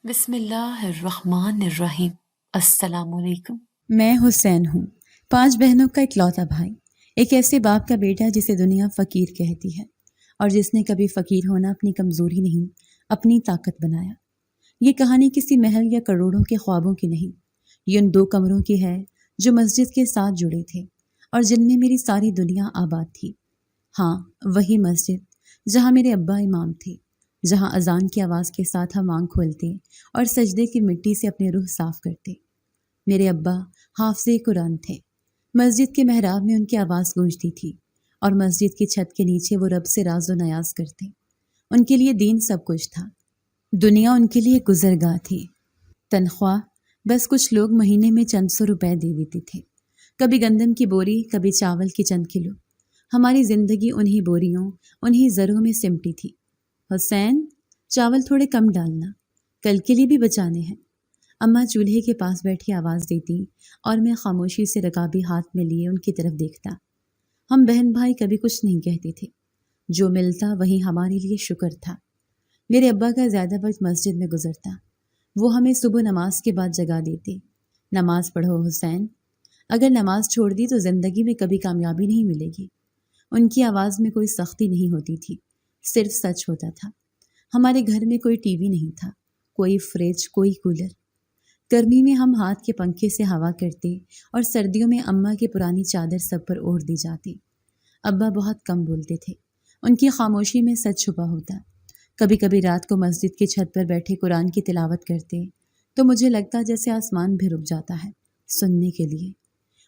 بسم اللہ الرحمن الرحیم۔ السلام علیکم۔ میں حسین ہوں، 5 بہنوں کا اکلوتا بھائی، ایک ایسے باپ کا بیٹا جسے دنیا فقیر کہتی ہے اور جس نے کبھی فقیر ہونا اپنی کمزوری نہیں، اپنی طاقت بنایا۔ یہ کہانی کسی محل یا کروڑوں کے خوابوں کی نہیں، یہ ان 2 کمروں کی ہے جو مسجد کے ساتھ جڑے تھے اور جن میں میری ساری دنیا آباد تھی۔ ہاں، وہی مسجد جہاں میرے ابا امام تھے، جہاں اذان کی آواز کے ساتھ ہم آنکھ کھولتے اور سجدے کی مٹی سے اپنی روح صاف کرتے۔ میرے ابا حافظ قرآن تھے۔ مسجد کے محراب میں ان کی آواز گونجتی تھی اور مسجد کی چھت کے نیچے وہ رب سے راز و نیاز کرتے۔ ان کے لیے دین سب کچھ تھا، دنیا ان کے لیے گزرگاہ تھی۔ تنخواہ بس کچھ لوگ مہینے میں چند سو روپے دے دیتے تھے، کبھی گندم کی بوری، کبھی چاول کی چند کلو۔ ہماری زندگی انہی بوریوں، انہی زروں میں سمٹی تھی۔ حسین، چاول تھوڑے کم ڈالنا، کل کے لیے بھی بچانے ہیں۔ اماں چولہے کے پاس بیٹھی آواز دیتی اور میں خاموشی سے رکابی ہاتھ میں لیے ان کی طرف دیکھتا۔ ہم بہن بھائی کبھی کچھ نہیں کہتے تھے، جو ملتا وہی ہمارے لیے شکر تھا۔ میرے ابا کا زیادہ وقت مسجد میں گزرتا، وہ ہمیں صبح نماز کے بعد جگا دیتے۔ نماز پڑھو حسین، اگر نماز چھوڑ دی تو زندگی میں کبھی کامیابی نہیں ملے گی۔ ان کی آواز میں کوئی سختی نہیں ہوتی تھی، صرف سچ ہوتا تھا۔ ہمارے گھر میں کوئی ٹی وی نہیں تھا، کوئی فریج، کوئی کولر۔ گرمی میں ہم ہاتھ کے پنکھے سے ہوا کرتے اور سردیوں میں اماں کی پرانی چادر سب پر اوڑھ دی جاتی۔ ابا بہت کم بولتے تھے، ان کی خاموشی میں سچ چھپا ہوتا۔ کبھی کبھی رات کو مسجد کی چھت پر بیٹھے قرآن کی تلاوت کرتے تو مجھے لگتا جیسے آسمان بھی رک جاتا ہے سننے کے لیے۔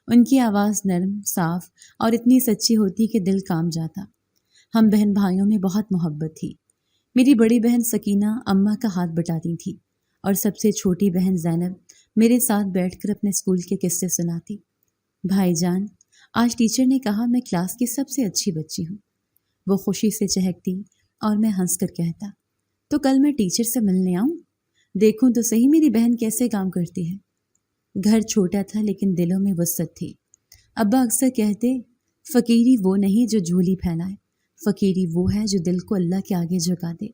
ان کی آواز نرم، صاف اور اتنی سچی ہوتی کہ دل کام جاتا۔ ہم بہن بھائیوں میں بہت محبت تھی۔ میری بڑی بہن سکینہ اماں کا ہاتھ بٹاتی تھی اور سب سے چھوٹی بہن زینب میرے ساتھ بیٹھ کر اپنے اسکول کے قصے سناتی۔ بھائی جان، آج ٹیچر نے کہا میں کلاس کی سب سے اچھی بچی ہوں۔ وہ خوشی سے چہکتی اور میں ہنس کر کہتا، تو کل میں ٹیچر سے ملنے آؤں؟ دیکھوں تو صحیح میری بہن کیسے کام کرتی ہے۔ گھر چھوٹا تھا لیکن دلوں میں وسعت تھی۔ ابا اکثر کہتے، فقیری وہ نہیں جو جھولی پھیلائے، فقیری وہ ہے جو دل کو اللہ کے آگے جھکا دے۔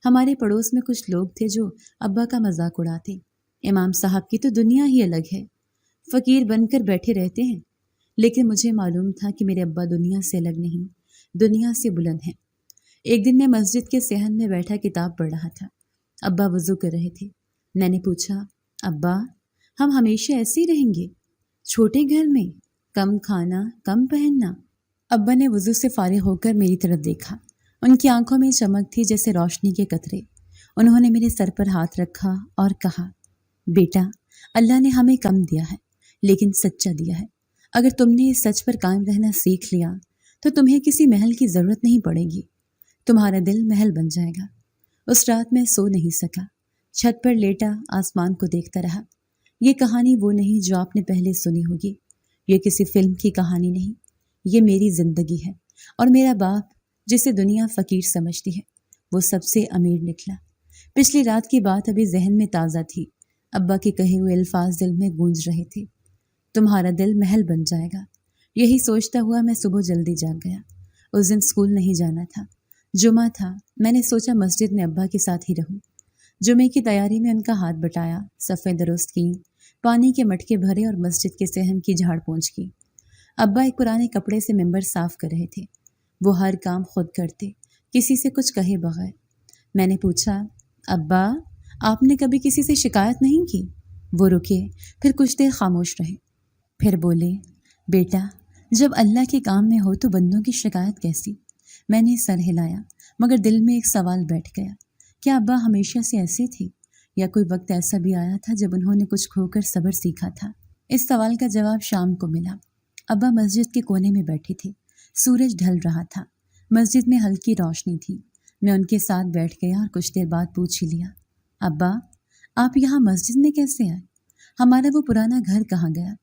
ہمارے پڑوس میں کچھ لوگ تھے جو ابا کا مذاق اڑاتے۔ امام صاحب کی تو دنیا ہی الگ ہے، فقیر بن کر بیٹھے رہتے ہیں۔ لیکن مجھے معلوم تھا کہ میرے ابا دنیا سے الگ نہیں، دنیا سے بلند ہیں۔ ایک دن میں مسجد کے صحن میں بیٹھا کتاب پڑھ رہا تھا۔ ابا وضو کر رہے تھے۔ میں نے پوچھا، ابا، ہم ہمیشہ ایسے ہی رہیں گے؟ چھوٹے گھر میں، کم کھانا، کم پہننا؟ ابا نے وضو سے فارغ ہو کر میری طرف دیکھا۔ ان کی آنکھوں میں چمک تھی جیسے روشنی کے قطرے۔ انہوں نے میرے سر پر ہاتھ رکھا اور کہا، بیٹا، اللہ نے ہمیں کم دیا ہے لیکن سچا دیا ہے۔ اگر تم نے اس سچ پر قائم رہنا سیکھ لیا تو تمہیں کسی محل کی ضرورت نہیں پڑے گی، تمہارا دل محل بن جائے گا۔ اس رات میں سو نہیں سکا، چھت پر لیٹا آسمان کو دیکھتا رہا۔ یہ کہانی وہ نہیں جو آپ نے پہلے سنی ہوگی، یہ کسی فلم کی کہانی نہیں، یہ میری زندگی ہے۔ اور میرا باپ جسے دنیا فقیر سمجھتی ہے، وہ سب سے امیر نکلا۔ پچھلی رات کی بات ابھی ذہن میں تازہ تھی۔ ابا کے کہے ہوئے الفاظ دل میں گونج رہے تھے، تمہارا دل محل بن جائے گا۔ یہی سوچتا ہوا میں صبح جلدی جاگ گیا۔ اس دن اسکول نہیں جانا تھا، جمعہ تھا۔ میں نے سوچا مسجد میں ابا کے ساتھ ہی رہوں۔ جمعے کی تیاری میں ان کا ہاتھ بٹایا، صفیں درست کیں، پانی کے مٹکے بھرے اور مسجد کے صحن کی جھاڑ پونچھ کی۔ ابا ایک پرانے کپڑے سے ممبر صاف کر رہے تھے۔ وہ ہر کام خود کرتے، کسی سے کچھ کہے بغیر۔ میں نے پوچھا، ابا، آپ نے کبھی کسی سے شکایت نہیں کی؟ وہ رکے، پھر کچھ دیر خاموش رہے، پھر بولے، بیٹا، جب اللہ کے کام میں ہو تو بندوں کی شکایت کیسی؟ میں نے سر ہلایا، مگر دل میں ایک سوال بیٹھ گیا، کیا ابا ہمیشہ سے ایسے تھے یا کوئی وقت ایسا بھی آیا تھا جب انہوں نے کچھ کھو کر صبر سیکھا تھا؟ اس سوال کا جواب شام کو ملا۔ ابا مسجد کے کونے میں بیٹھے تھے، سورج ڈھل رہا تھا، مسجد میں ہلکی روشنی تھی۔ میں ان کے ساتھ بیٹھ گیا اور کچھ دیر بعد پوچھ ہی لیا، ابا، آپ یہاں مسجد میں کیسے آئے؟ ہمارا وہ پرانا گھر کہاں گیا؟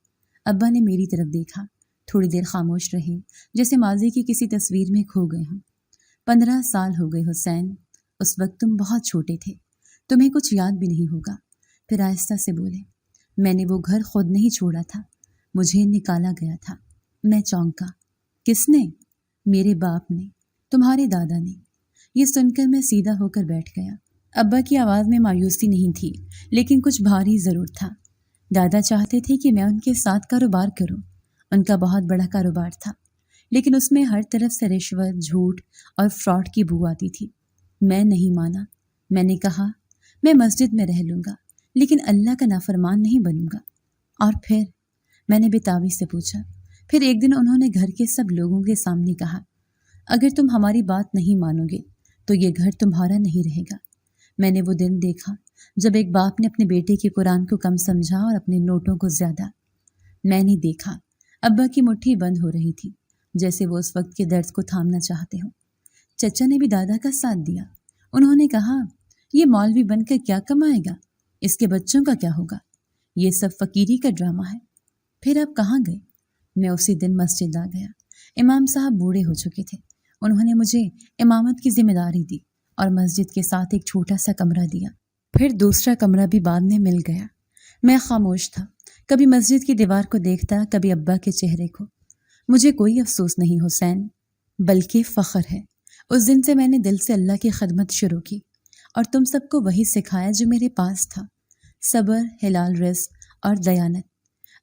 ابا نے میری طرف دیکھا، تھوڑی دیر خاموش رہے، جیسے ماضی کی کسی تصویر میں کھو گئے ہوں۔ 15 سال ہو گئے حسین، اس وقت تم بہت چھوٹے تھے، تمہیں کچھ یاد بھی نہیں ہوگا۔ پھر آہستہ سے بولے، میں نے وہ گھر خود نہیں چھوڑا تھا، مجھے نکالا گیا تھا۔ میں چونکا، کس نے؟ میرے باپ نے، تمہارے دادا نے۔ یہ سن کر میں سیدھا ہو کر بیٹھ گیا۔ ابا کی آواز میں مایوسی نہیں تھی، لیکن کچھ بھاری ضرور تھا۔ دادا چاہتے تھے کہ میں ان کے ساتھ کاروبار کروں۔ ان کا بہت بڑا کاروبار تھا، لیکن اس میں ہر طرف سے رشوت، جھوٹ اور فراڈ کی بو آتی تھی۔ میں نہیں مانا۔ میں نے کہا میں مسجد میں رہ لوں گا، لیکن اللہ کا نافرمان نہیں بنوں گا۔ اور پھر میں نے بےتابی سے پوچھا۔ پھر ایک دن انہوں نے گھر کے سب لوگوں کے سامنے کہا، اگر تم ہماری بات نہیں مانو گے تو یہ گھر تمہارا نہیں رہے گا۔ میں نے وہ دن دیکھا جب ایک باپ نے اپنے بیٹے کے قرآن کو کم سمجھا اور اپنے نوٹوں کو زیادہ۔ میں نے دیکھا ابا کی مٹھی بند ہو رہی تھی، جیسے وہ اس وقت کے درد کو تھامنا چاہتے ہوں۔ چچا نے بھی دادا کا ساتھ دیا۔ انہوں نے کہا، یہ مولوی بن کر کیا کمائے گا؟ اس کے بچوں کا کیا ہوگا؟ یہ سب فقیری کا ڈرامہ ہے۔ پھر آپ کہاں گئے؟ میں اسی دن مسجد آ گیا۔ امام صاحب بوڑھے ہو چکے تھے۔ انہوں نے مجھے امامت کی ذمہ داری دی اور مسجد کے ساتھ ایک چھوٹا سا کمرہ دیا۔ پھر دوسرا کمرہ بھی بعد میں مل گیا۔ میں خاموش تھا، کبھی مسجد کی دیوار کو دیکھتا، کبھی ابا کے چہرے کو۔ مجھے کوئی افسوس نہیں حسین، بلکہ فخر ہے۔ اس دن سے میں نے دل سے اللہ کی خدمت شروع کی، اور تم سب کو وہی سکھایا جو میرے پاس تھا، صبر، حلال رزق اور دیانت۔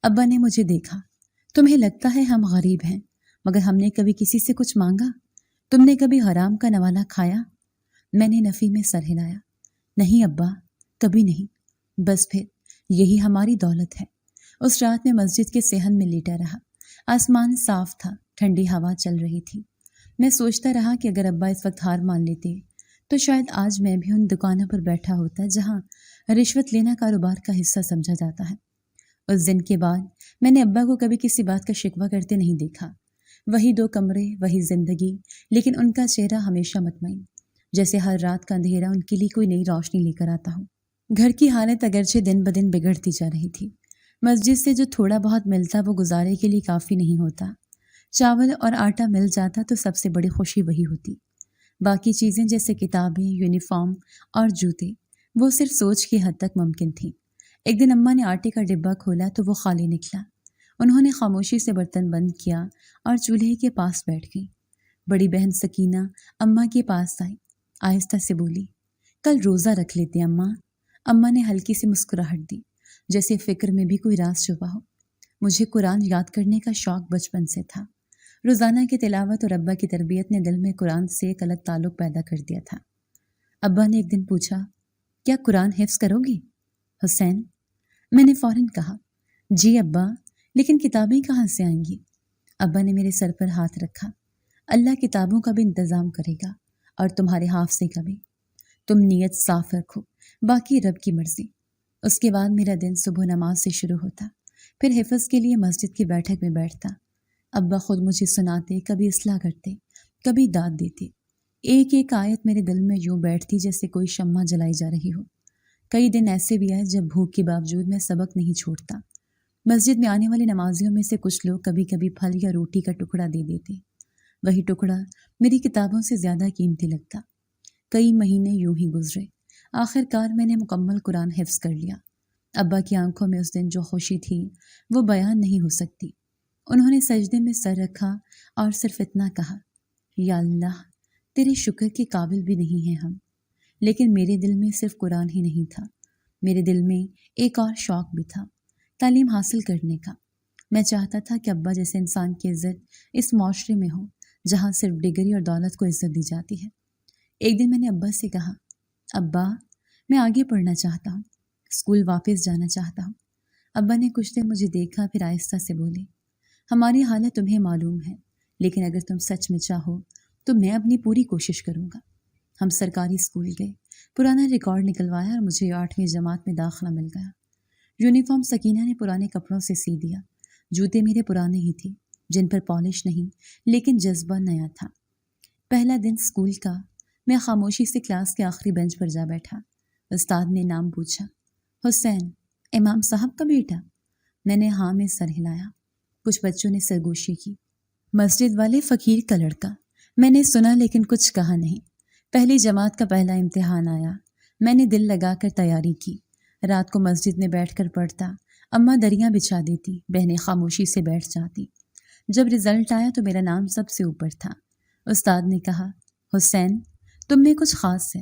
ابا نے مجھے دیکھا۔ تمہیں لگتا ہے ہم غریب ہیں، مگر ہم نے کبھی کسی سے کچھ مانگا؟ تم نے کبھی حرام کا نوالا کھایا؟ میں نے نفی میں سر ہلایا۔ نہیں ابا، کبھی نہیں۔ بس پھر یہی ہماری دولت ہے۔ اس رات میں مسجد کے صحن میں لیٹا رہا۔ آسمان صاف تھا، ٹھنڈی ہوا چل رہی تھی۔ میں سوچتا رہا کہ اگر ابا اس وقت ہار مان لیتے تو شاید آج میں بھی ان دکانوں پر بیٹھا ہوتا جہاں رشوت لینا کاروبار کا حصہ سمجھا جاتا ہے۔ اس دن کے بعد میں نے ابا کو کبھی کسی بات کا شکوہ کرتے نہیں دیکھا۔ وہی 2 کمرے، وہی زندگی، لیکن ان کا چہرہ ہمیشہ مطمئن، جیسے ہر رات کا اندھیرا ان کے لیے کوئی نئی روشنی لے کر آتا ہو۔ گھر کی حالت اگرچہ دن بدن بگڑتی جا رہی تھی۔ مسجد سے جو تھوڑا بہت ملتا وہ گزارے کے لیے کافی نہیں ہوتا۔ چاول اور آٹا مل جاتا تو سب سے بڑی خوشی وہی ہوتی۔ باقی چیزیں جیسے کتابیں، یونیفارم اور جوتے، وہ صرف سوچ کی حد تک ممکن تھیں۔ ایک دن اماں نے آٹے کا ڈبہ کھولا تو وہ خالی نکلا۔ انہوں نے خاموشی سے برتن بند کیا اور چولہے کے پاس بیٹھ گئی۔ بڑی بہن سکینہ اماں کے پاس آئی، آہستہ سے بولی، کل روزہ رکھ لیتے اماں۔ اماں نے ہلکی سی مسکراہٹ دی، جیسے فکر میں بھی کوئی راز چھپا ہو۔ مجھے قرآن یاد کرنے کا شوق بچپن سے تھا۔ روزانہ کی تلاوت اور ابا کی تربیت نے دل میں قرآن سے ایک الگ تعلق پیدا کر دیا تھا۔ ابا نے ایک دن پوچھا، کیا قرآن حفظ کرو گی حسین؟ میں نے فوراً کہا، جی ابا، لیکن کتابیں کہاں سے آئیں گی؟ ابا نے میرے سر پر ہاتھ رکھا۔ اللہ کتابوں کا بھی انتظام کرے گا اور تمہارے حافظے کا بھی۔ تم نیت صاف رکھو، باقی رب کی مرضی۔ اس کے بعد میرا دن صبح نماز سے شروع ہوتا، پھر حفظ کے لیے مسجد کی بیٹھک میں بیٹھتا۔ ابا خود مجھے سناتے، کبھی اصلاح کرتے، کبھی داد دیتے۔ ایک ایک آیت میرے دل میں یوں بیٹھتی جیسے کوئی شمع جلائی جا رہی ہو۔ کئی دن ایسے بھی آئے جب بھوک کے باوجود میں سبق نہیں چھوڑتا۔ مسجد میں آنے والے نمازیوں میں سے کچھ لوگ کبھی کبھی پھل یا روٹی کا ٹکڑا دے دیتے۔ وہی ٹکڑا میری کتابوں سے زیادہ قیمتی لگتا۔ کئی مہینے یوں ہی گزرے۔ آخر کار میں نے مکمل قرآن حفظ کر لیا۔ ابا کی آنکھوں میں اس دن جو خوشی تھی وہ بیان نہیں ہو سکتی۔ انہوں نے سجدے میں سر رکھا اور صرف اتنا کہا، یا اللہ، تیرے شکر کے قابل بھی نہیں ہیں ہم۔ لیکن میرے دل میں صرف قرآن ہی نہیں تھا، میرے دل میں ایک اور شوق بھی تھا، تعلیم حاصل کرنے کا۔ میں چاہتا تھا کہ ابا جیسے انسان کی عزت اس معاشرے میں ہو جہاں صرف ڈگری اور دولت کو عزت دی جاتی ہے۔ ایک دن میں نے ابا سے کہا، ابا، میں آگے پڑھنا چاہتا ہوں، اسکول واپس جانا چاہتا ہوں۔ ابا نے کچھ دیر مجھے دیکھا، پھر آہستہ سے بولے، ہماری حالت تمہیں معلوم ہے، لیکن اگر تم سچ میں چاہو تو میں اپنی پوری کوشش کروں گا۔ ہم سرکاری اسکول گئے، پرانا ریکارڈ نکلوایا اور مجھے 8ویں جماعت میں داخلہ مل گیا۔ یونیفارم سکینہ نے پرانے کپڑوں سے سی دیا، جوتے میرے پرانے ہی تھے، جن پر پالش نہیں، لیکن جذبہ نیا تھا۔ پہلا دن اسکول کا، میں خاموشی سے کلاس کے آخری بینچ پر جا بیٹھا۔ استاد نے نام پوچھا، حسین، امام صاحب کا بیٹا؟ میں نے ہاں میں سر ہلایا۔ کچھ بچوں نے سرگوشی کی، مسجد والے فقیر کا لڑکا۔ میں نے سنا لیکن کچھ کہا نہیں۔ پہلی جماعت کا پہلا امتحان آیا، میں نے دل لگا کر تیاری کی۔ رات کو مسجد میں بیٹھ کر پڑھتا، اماں دریاں بچھا دیتی، بہنیں خاموشی سے بیٹھ جاتی۔ جب رزلٹ آیا تو میرا نام سب سے اوپر تھا۔ استاد نے کہا، حسین، تم میں کچھ خاص ہے۔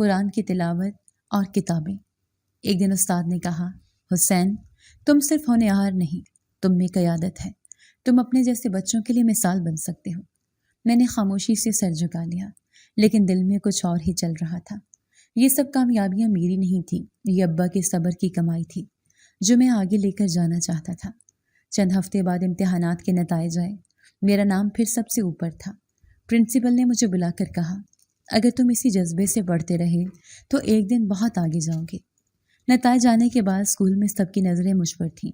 قرآن کی تلاوت اور کتابیں۔ ایک دن استاد نے کہا، حسین تم صرف ہونہار نہیں، تم میں قیادت ہے، تم اپنے جیسے بچوں کے لیے مثال بن سکتے ہو۔ میں نے خاموشی سے سر جھکا لیا، لیکن دل میں کچھ اور ہی چل رہا تھا۔ یہ سب کامیابیاں میری نہیں تھیں، یہ ابا کے صبر کی کمائی تھی جو میں آگے لے کر جانا چاہتا تھا۔ چند ہفتے بعد امتحانات کے نتائج آئے، میرا نام پھر سب سے اوپر تھا۔ پرنسپل نے مجھے بلا کر کہا، اگر تم اسی جذبے سے پڑھتے رہے تو ایک دن بہت آگے جاؤ گے۔ نتائج آنے کے بعد اسکول میں سب کی نظریں مجھ پر تھیں،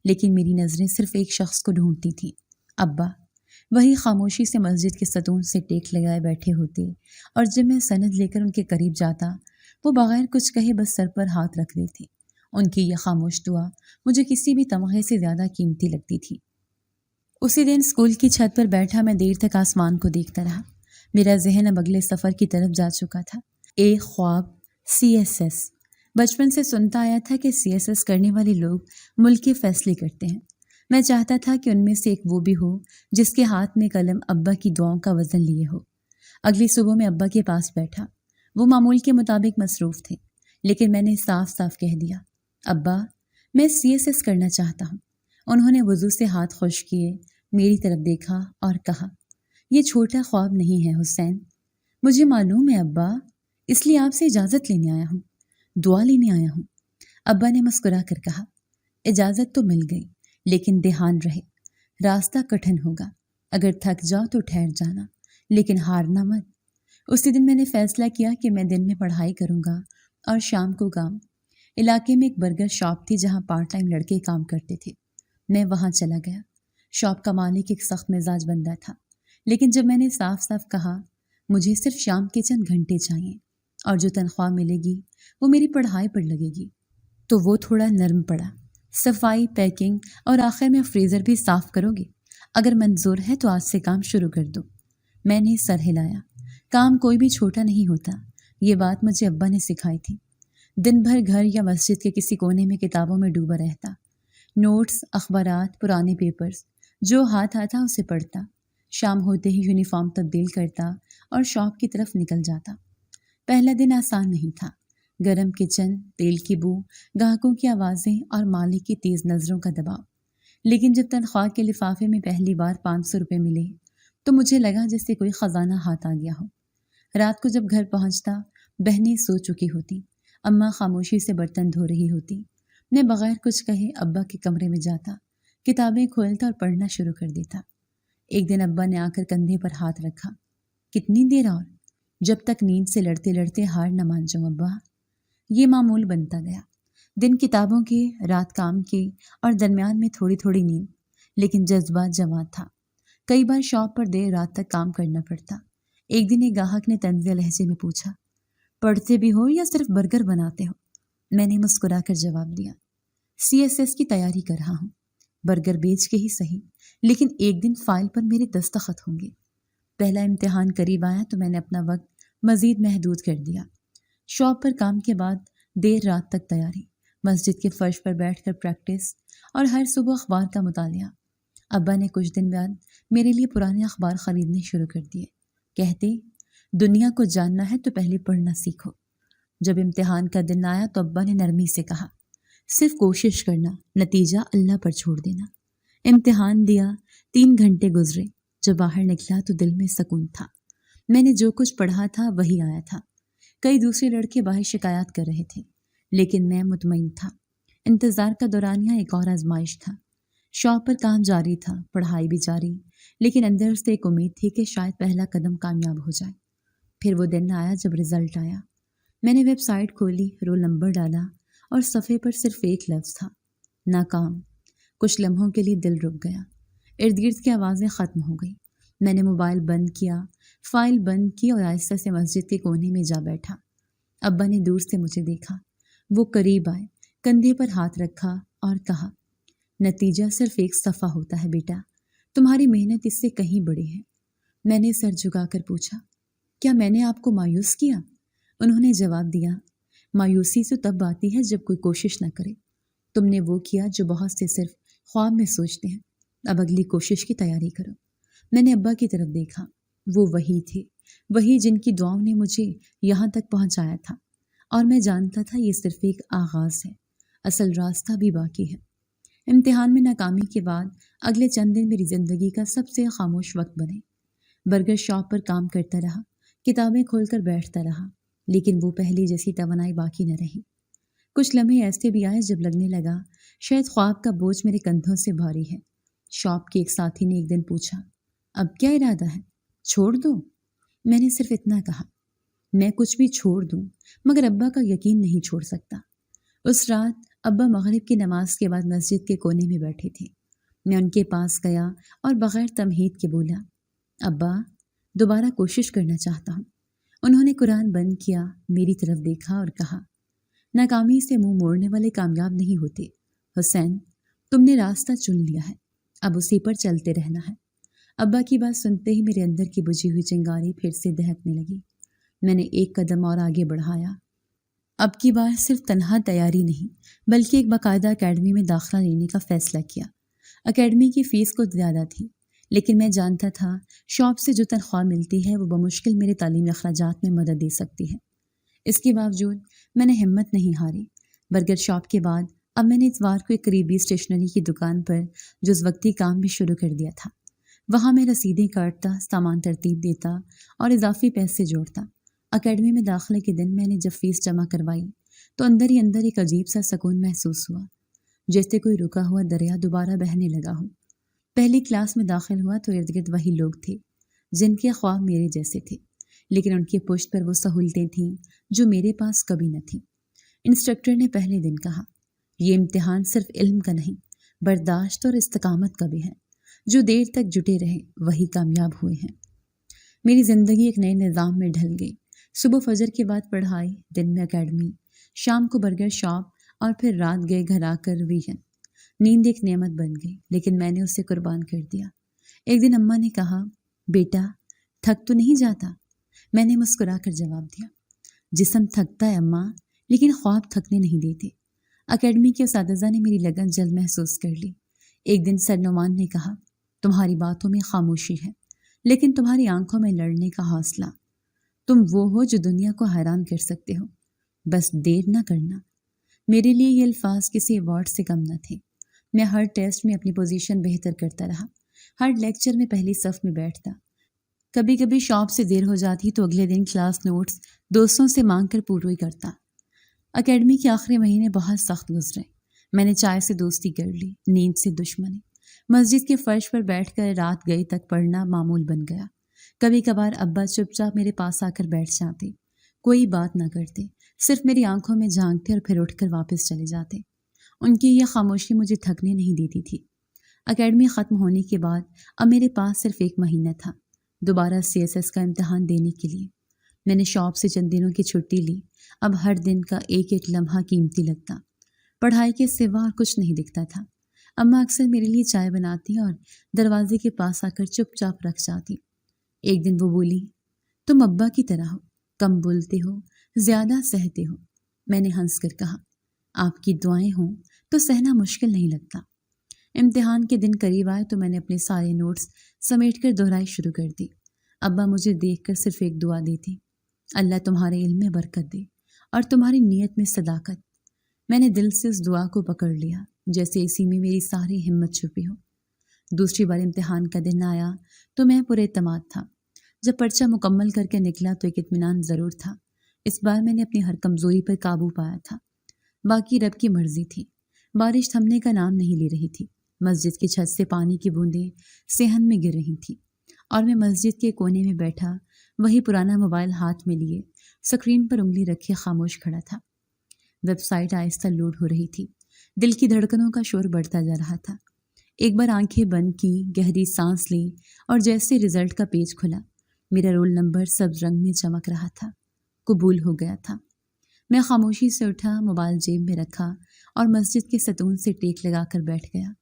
لیکن میری نظریں صرف ایک شخص کو ڈھونڈتی تھیں، ابا۔ وہی خاموشی سے مسجد کے ستون سے ٹیک لگائے بیٹھے ہوتے، اور جب میں سند لے کر ان کے قریب جاتا، وہ بغیر کچھ کہے بس سر پر ہاتھ رکھ دیتے۔ ان کی یہ خاموش دعا مجھے کسی بھی تمغے سے زیادہ قیمتی لگتی تھی۔ اسی دن اسکول کی چھت پر بیٹھا میں دیر تک آسمان کو دیکھتا رہا۔ میرا ذہن اب اگلے سفر کی طرف جا چکا تھا۔ ایک خواب، CSS۔ بچپن سے سنتا آیا تھا کہ CSS کرنے والے لوگ ملک کے فیصلے کرتے ہیں۔ میں چاہتا تھا کہ ان میں سے ایک وہ بھی ہو جس کے ہاتھ میں قلم ابا کی دعاؤں کا وزن لیے ہو۔ اگلی صبح میں ابا کے پاس بیٹھا۔ وہ معمول کے مطابق مصروف تھے، لیکن میں نے صاف صاف کہہ دیا، ابا میں CSS کرنا چاہتا ہوں۔ انہوں نے وضو سے ہاتھ خشک کیے، میری طرف دیکھا اور کہا، یہ چھوٹا خواب نہیں ہے حسین، مجھے معلوم ہے ابا، اس لیے آپ سے اجازت لینے آیا ہوں، دعا لینے آیا ہوں۔ ابا نے مسکرا کر کہا، اجازت تو مل گئی، لیکن دھیان رہے راستہ کٹھن ہوگا، اگر تھک جاؤ تو ٹھہر جانا، لیکن ہارنا مت۔ اسی دن میں نے فیصلہ کیا کہ میں دن میں پڑھائی کروں گا اور شام کو کام۔ علاقے میں ایک برگر شاپ تھی جہاں پارٹ ٹائم لڑکے کام کرتے تھے۔ میں وہاں چلا گیا۔ شاپ کا مالک ایک سخت مزاج بندہ تھا، لیکن جب میں نے صاف صاف کہا مجھے صرف شام کے چند گھنٹے چاہیے اور جو تنخواہ ملے گی وہ میری پڑھائی پر لگے گی، تو وہ تھوڑا نرم پڑا۔ صفائی، پیکنگ اور آخر میں فریزر بھی صاف کرو گے؟ اگر منظور ہے تو آج سے کام شروع کر دو۔ میں نے سر ہلایا۔ کام کوئی بھی چھوٹا نہیں ہوتا، یہ بات مجھے ابا نے سکھائی تھی۔ دن بھر گھر یا مسجد کے کسی کونے میں کتابوں میں ڈوبا رہتا، نوٹس، اخبارات، پرانے پیپرز، جو ہاتھ آتا اسے پڑھتا۔ شام ہوتے ہی یونیفارم تبدیل کرتا اور شاپ کی طرف نکل جاتا۔ پہلا دن آسان نہیں تھا۔ گرم کچن، تیل کی بو، گاہکوں کی آوازیں اور مالک کی تیز نظروں کا دباؤ۔ لیکن جب تنخواہ کے لفافے میں پہلی بار 500 روپے ملے تو مجھے لگا جیسے کوئی خزانہ ہاتھ آ گیا ہو۔ رات کو جب گھر پہنچتا، بہنیں سو چکی ہوتی، اماں خاموشی سے برتن دھو رہی ہوتی۔ میں بغیر کچھ کہے ابا کے کمرے میں جاتا، کتابیں کھولتا اور پڑھنا شروع کر دیتا۔ ایک دن ابا نے آ کر کندھے پر ہاتھ رکھا، کتنی دیر اور؟ جب تک نیند سے لڑتے لڑتے ہار نہ مان جاؤں ابا۔ یہ معمول بنتا گیا، دن کتابوں کے، رات کام کے اور درمیان میں تھوڑی تھوڑی نیند، لیکن جذبات جوان تھا۔ کئی بار شاپ پر دیر رات تک کام کرنا پڑتا۔ ایک دن ایک گاہک نے طنزیہ لہجے میں پوچھا، پڑھتے بھی ہو یا صرف برگر بناتے ہو؟ میں نے مسکرا کر جواب دیا، CSS کی تیاری کر رہا ہوں، برگر بیچ کے ہی صحیح، لیکن ایک دن فائل پر میرے دستخط ہوں گے۔ پہلا امتحان قریب آیا تو میں نے اپنا وقت مزید محدود کر دیا۔ شاپ پر کام کے بعد دیر رات تک تیاری، مسجد کے فرش پر بیٹھ کر پریکٹس اور ہر صبح اخبار کا مطالعہ۔ ابا نے کچھ دن بعد میرے لیے پرانے اخبار خریدنے شروع کر دیے، کہتے دنیا کو جاننا ہے تو پہلے پڑھنا سیکھو۔ جب امتحان کا دن آیا تو ابا نے نرمی سے کہا، صرف کوشش کرنا، نتیجہ اللہ پر چھوڑ دینا۔ امتحان دیا، 3 گھنٹے گزرے، جب باہر نکلا تو دل میں سکون تھا۔ میں نے جو کچھ پڑھا تھا وہی آیا تھا۔ کئی دوسرے لڑکے باہر شکایات کر رہے تھے، لیکن میں مطمئن تھا۔ انتظار کا دورانیہ ایک اور آزمائش تھا۔ شاپ پر کام جاری تھا، پڑھائی بھی جاری، لیکن اندر سے ایک امید تھی کہ شاید پہلا قدم کامیاب ہو جائے۔ پھر وہ دن آیا جب رزلٹ آیا۔ میں نے ویب سائٹ کھولی، رول نمبر ڈالا اور صفحے پر صرف ایک لفظ تھا، ناکام۔ کچھ لمحوں کے لیے دل رک گیا، ارد گرد کی آوازیں ختم ہو گئی۔ میں نے موبائل بند کیا، فائل بند کی اور آہستہ سے مسجد کے کونے میں جا بیٹھا۔ ابا نے دور سے مجھے دیکھا، وہ قریب آئے، کندھے پر ہاتھ رکھا اور کہا، نتیجہ صرف ایک صفحہ ہوتا ہے بیٹا، تمہاری محنت اس سے کہیں بڑی ہے۔ میں نے سر جھکا کر پوچھا، کیا میں نے آپ کو مایوس کیا؟ انہوں نے جواب دیا، مایوسی تو تب آتی ہے جب کوئی کوشش نہ کرے۔ تم نے وہ کیا جو بہت سے صرف خواب میں سوچتے ہیں۔ اب اگلی کوشش کی تیاری کرو۔ میں نے ابا کی طرف دیکھا، وہ وہی تھے وہی جن کی دعاؤں نے مجھے یہاں تک پہنچایا تھا، اور میں جانتا تھا یہ صرف ایک آغاز ہے، اصل راستہ بھی باقی ہے۔ امتحان میں ناکامی کے بعد اگلے چند دن میری زندگی کا سب سے خاموش وقت بنے۔ برگر شاپ پر کام کرتا رہا، کتابیں کھول کر بیٹھتا رہا، لیکن وہ پہلی جیسی توانائی باقی نہ رہی۔ کچھ لمحے ایسے بھی آئے جب لگنے لگا شاید خواب کا بوجھ میرے کندھوں سے بھاری ہے۔ شاپ کے ایک ساتھی نے ایک دن پوچھا، اب کیا ارادہ ہے؟ چھوڑ دو؟ میں نے صرف اتنا کہا، میں کچھ بھی چھوڑ دوں مگر ابا کا یقین نہیں چھوڑ سکتا۔ اس رات ابا مغرب کی نماز کے بعد مسجد کے کونے میں بیٹھے تھے۔ میں ان کے پاس گیا اور بغیر تمہید کے بولا، ابا دوبارہ کوشش کرنا چاہتا ہوں۔ انہوں نے قرآن بند کیا، میری طرف دیکھا اور کہا، ناکامی سے منہ موڑنے والے کامیاب نہیں ہوتے حسین، تم نے راستہ چن لیا ہے، اب اسی پر چلتے رہنا ہے۔ ابا کی بات سنتے ہی میرے اندر کی بجھی ہوئی چنگاری پھر سے دہکنے لگی۔ میں نے ایک قدم اور آگے بڑھایا۔ اب کی بار صرف تنہا تیاری نہیں بلکہ ایک باقاعدہ اکیڈمی میں داخلہ لینے کا فیصلہ کیا۔ اکیڈمی کی فیس کچھ زیادہ تھی، لیکن میں جانتا تھا شاپ سے جو تنخواہ ملتی ہے وہ بمشکل میرے تعلیمی اخراجات میں مدد دے سکتی ہے۔ اس کے باوجود میں نے ہمت نہیں ہاری۔ برگر شاپ کے بعد اب میں نے اتوار کو ایک قریبی اسٹیشنری کی دکان پر جز وقتی کام بھی شروع کر دیا تھا۔ وہاں میں رسیدیں کاٹتا، سامان ترتیب دیتا اور اضافی پیسے جوڑتا۔ اکیڈمی میں داخلے کے دن میں نے جب فیس جمع کروائی تو اندر ہی اندر ایک عجیب سا سکون محسوس ہوا، جیسے کوئی رکا ہوا دریا دوبارہ بہنے لگا ہو۔ پہلی کلاس میں داخل ہوا تو ارد گرد وہی لوگ تھے جن کے خواب میرے جیسے تھے، لیکن ان کی پشت پر وہ سہولتیں تھیں جو میرے پاس کبھی نہ تھیں۔ انسٹرکٹر نے پہلے دن کہا، یہ امتحان صرف علم کا نہیں، برداشت اور استقامت کا بھی ہے۔ جو دیر تک جٹے رہے وہی کامیاب ہوئے ہیں۔ میری زندگی ایک نئے نظام میں ڈھل گئی۔ صبح فجر کے بعد پڑھائی، دن میں اکیڈمی، شام کو برگر شاپ اور پھر رات گئے گھر آ کر ریویژن۔ نیند ایک نعمت بن گئی، لیکن میں نے اسے قربان کر دیا۔ ایک دن اماں نے کہا، بیٹا تھک تو نہیں جاتا؟ میں نے مسکرا کر جواب دیا، جسم تھکتا ہے اماں، لیکن خواب تھکنے نہیں دیتے۔ اکیڈمی کے اساتذہ نے میری لگن جلد محسوس کر لی۔ ایک دن سر نعمان نے کہا، تمہاری باتوں میں خاموشی ہے لیکن تمہاری آنکھوں میں لڑنے کا حوصلہ۔ تم وہ ہو جو دنیا کو حیران کر سکتے ہو، بس دیر نہ کرنا۔ میرے لیے یہ الفاظ کسی ایوارڈ سے کم نہ تھے۔ میں ہر ٹیسٹ میں اپنی پوزیشن بہتر کرتا رہا، ہر لیکچر میں پہلی صف میں بیٹھتا۔ کبھی کبھی شاپ سے دیر ہو جاتی تو اگلے دن کلاس نوٹس دوستوں سے مانگ کر پوری کرتا۔ اکیڈمی کے آخری مہینے بہت سخت گزرے۔ میں نے چائے سے دوستی کر لی، نیند سے دشمنی۔ مسجد کے فرش پر بیٹھ کر رات گئے تک پڑھنا معمول بن گیا۔ کبھی کبھار ابا چپ چاپ میرے پاس آ کر بیٹھ جاتے، کوئی بات نہ کرتے، صرف میری آنکھوں میں جھانکتے اور پھر اٹھ کر واپس چلے جاتے۔ ان کی یہ خاموشی مجھے تھکنے نہیں دیتی تھی۔ اکیڈمی ختم ہونے کے بعد اب میرے پاس صرف ایک مہینہ تھا دوبارہ CSS کا امتحان دینے کے لیے۔ میں نے شاپ سے چند دنوں کی چھٹی لی۔ اب ہر دن کا ایک ایک لمحہ قیمتی لگتا، پڑھائی کے سوا اور کچھ نہیں دکھتا تھا۔ اماں اکثر میرے لیے چائے بناتی اور دروازے کے پاس آ کر چپ چاپ رکھ جاتی۔ ایک دن وہ بولی، تم ابا کی طرح ہو، کم بولتے ہو، زیادہ سہتے ہو۔ میں نے ہنس کر کہا، آپ کی دعائیں ہوں تو سہنا مشکل نہیں لگتا۔ امتحان کے دن قریب آئے تو میں نے اپنے سارے نوٹس سمیٹ کر دہرائی شروع کر دی۔ ابا مجھے دیکھ کر صرف ایک دعا دیتی، اللہ تمہارے علم میں برکت دے اور تمہاری نیت میں صداقت۔ میں نے دل سے اس دعا کو پکڑ لیا جیسے اسی میں میری ساری ہمت چھپی ہو۔ دوسری بار امتحان کا دن آیا تو میں پر اعتماد تھا۔ جب پرچہ مکمل کر کے نکلا تو ایک اطمینان ضرور تھا۔ اس بار میں نے اپنی ہر کمزوری پر قابو پایا تھا۔ باقی رب کی مرضی تھی۔ بارش تھمنے کا نام نہیں لے رہی تھی۔ مسجد کی چھت سے پانی کی بوندیں صحن میں گر رہی تھیں اور میں مسجد کے کونے میں بیٹھا وہی پرانا موبائل ہاتھ میں لیے اسکرین پر انگلی رکھے خاموش کھڑا تھا۔ ویب سائٹ آہستہ لوڈ ہو رہی تھی۔ دل کی دھڑکنوں کا شور بڑھتا جا رہا تھا۔ ایک بار آنکھیں بند کی، گہری سانس لی اور جیسے رزلٹ کا پیج کھلا، میرا رول نمبر سبز رنگ میں چمک رہا تھا۔ قبول ہو گیا تھا۔ میں خاموشی سے اٹھا، موبائل جیب میں رکھا اور مسجد کے ستون سے ٹیک لگا کر بیٹھ گیا۔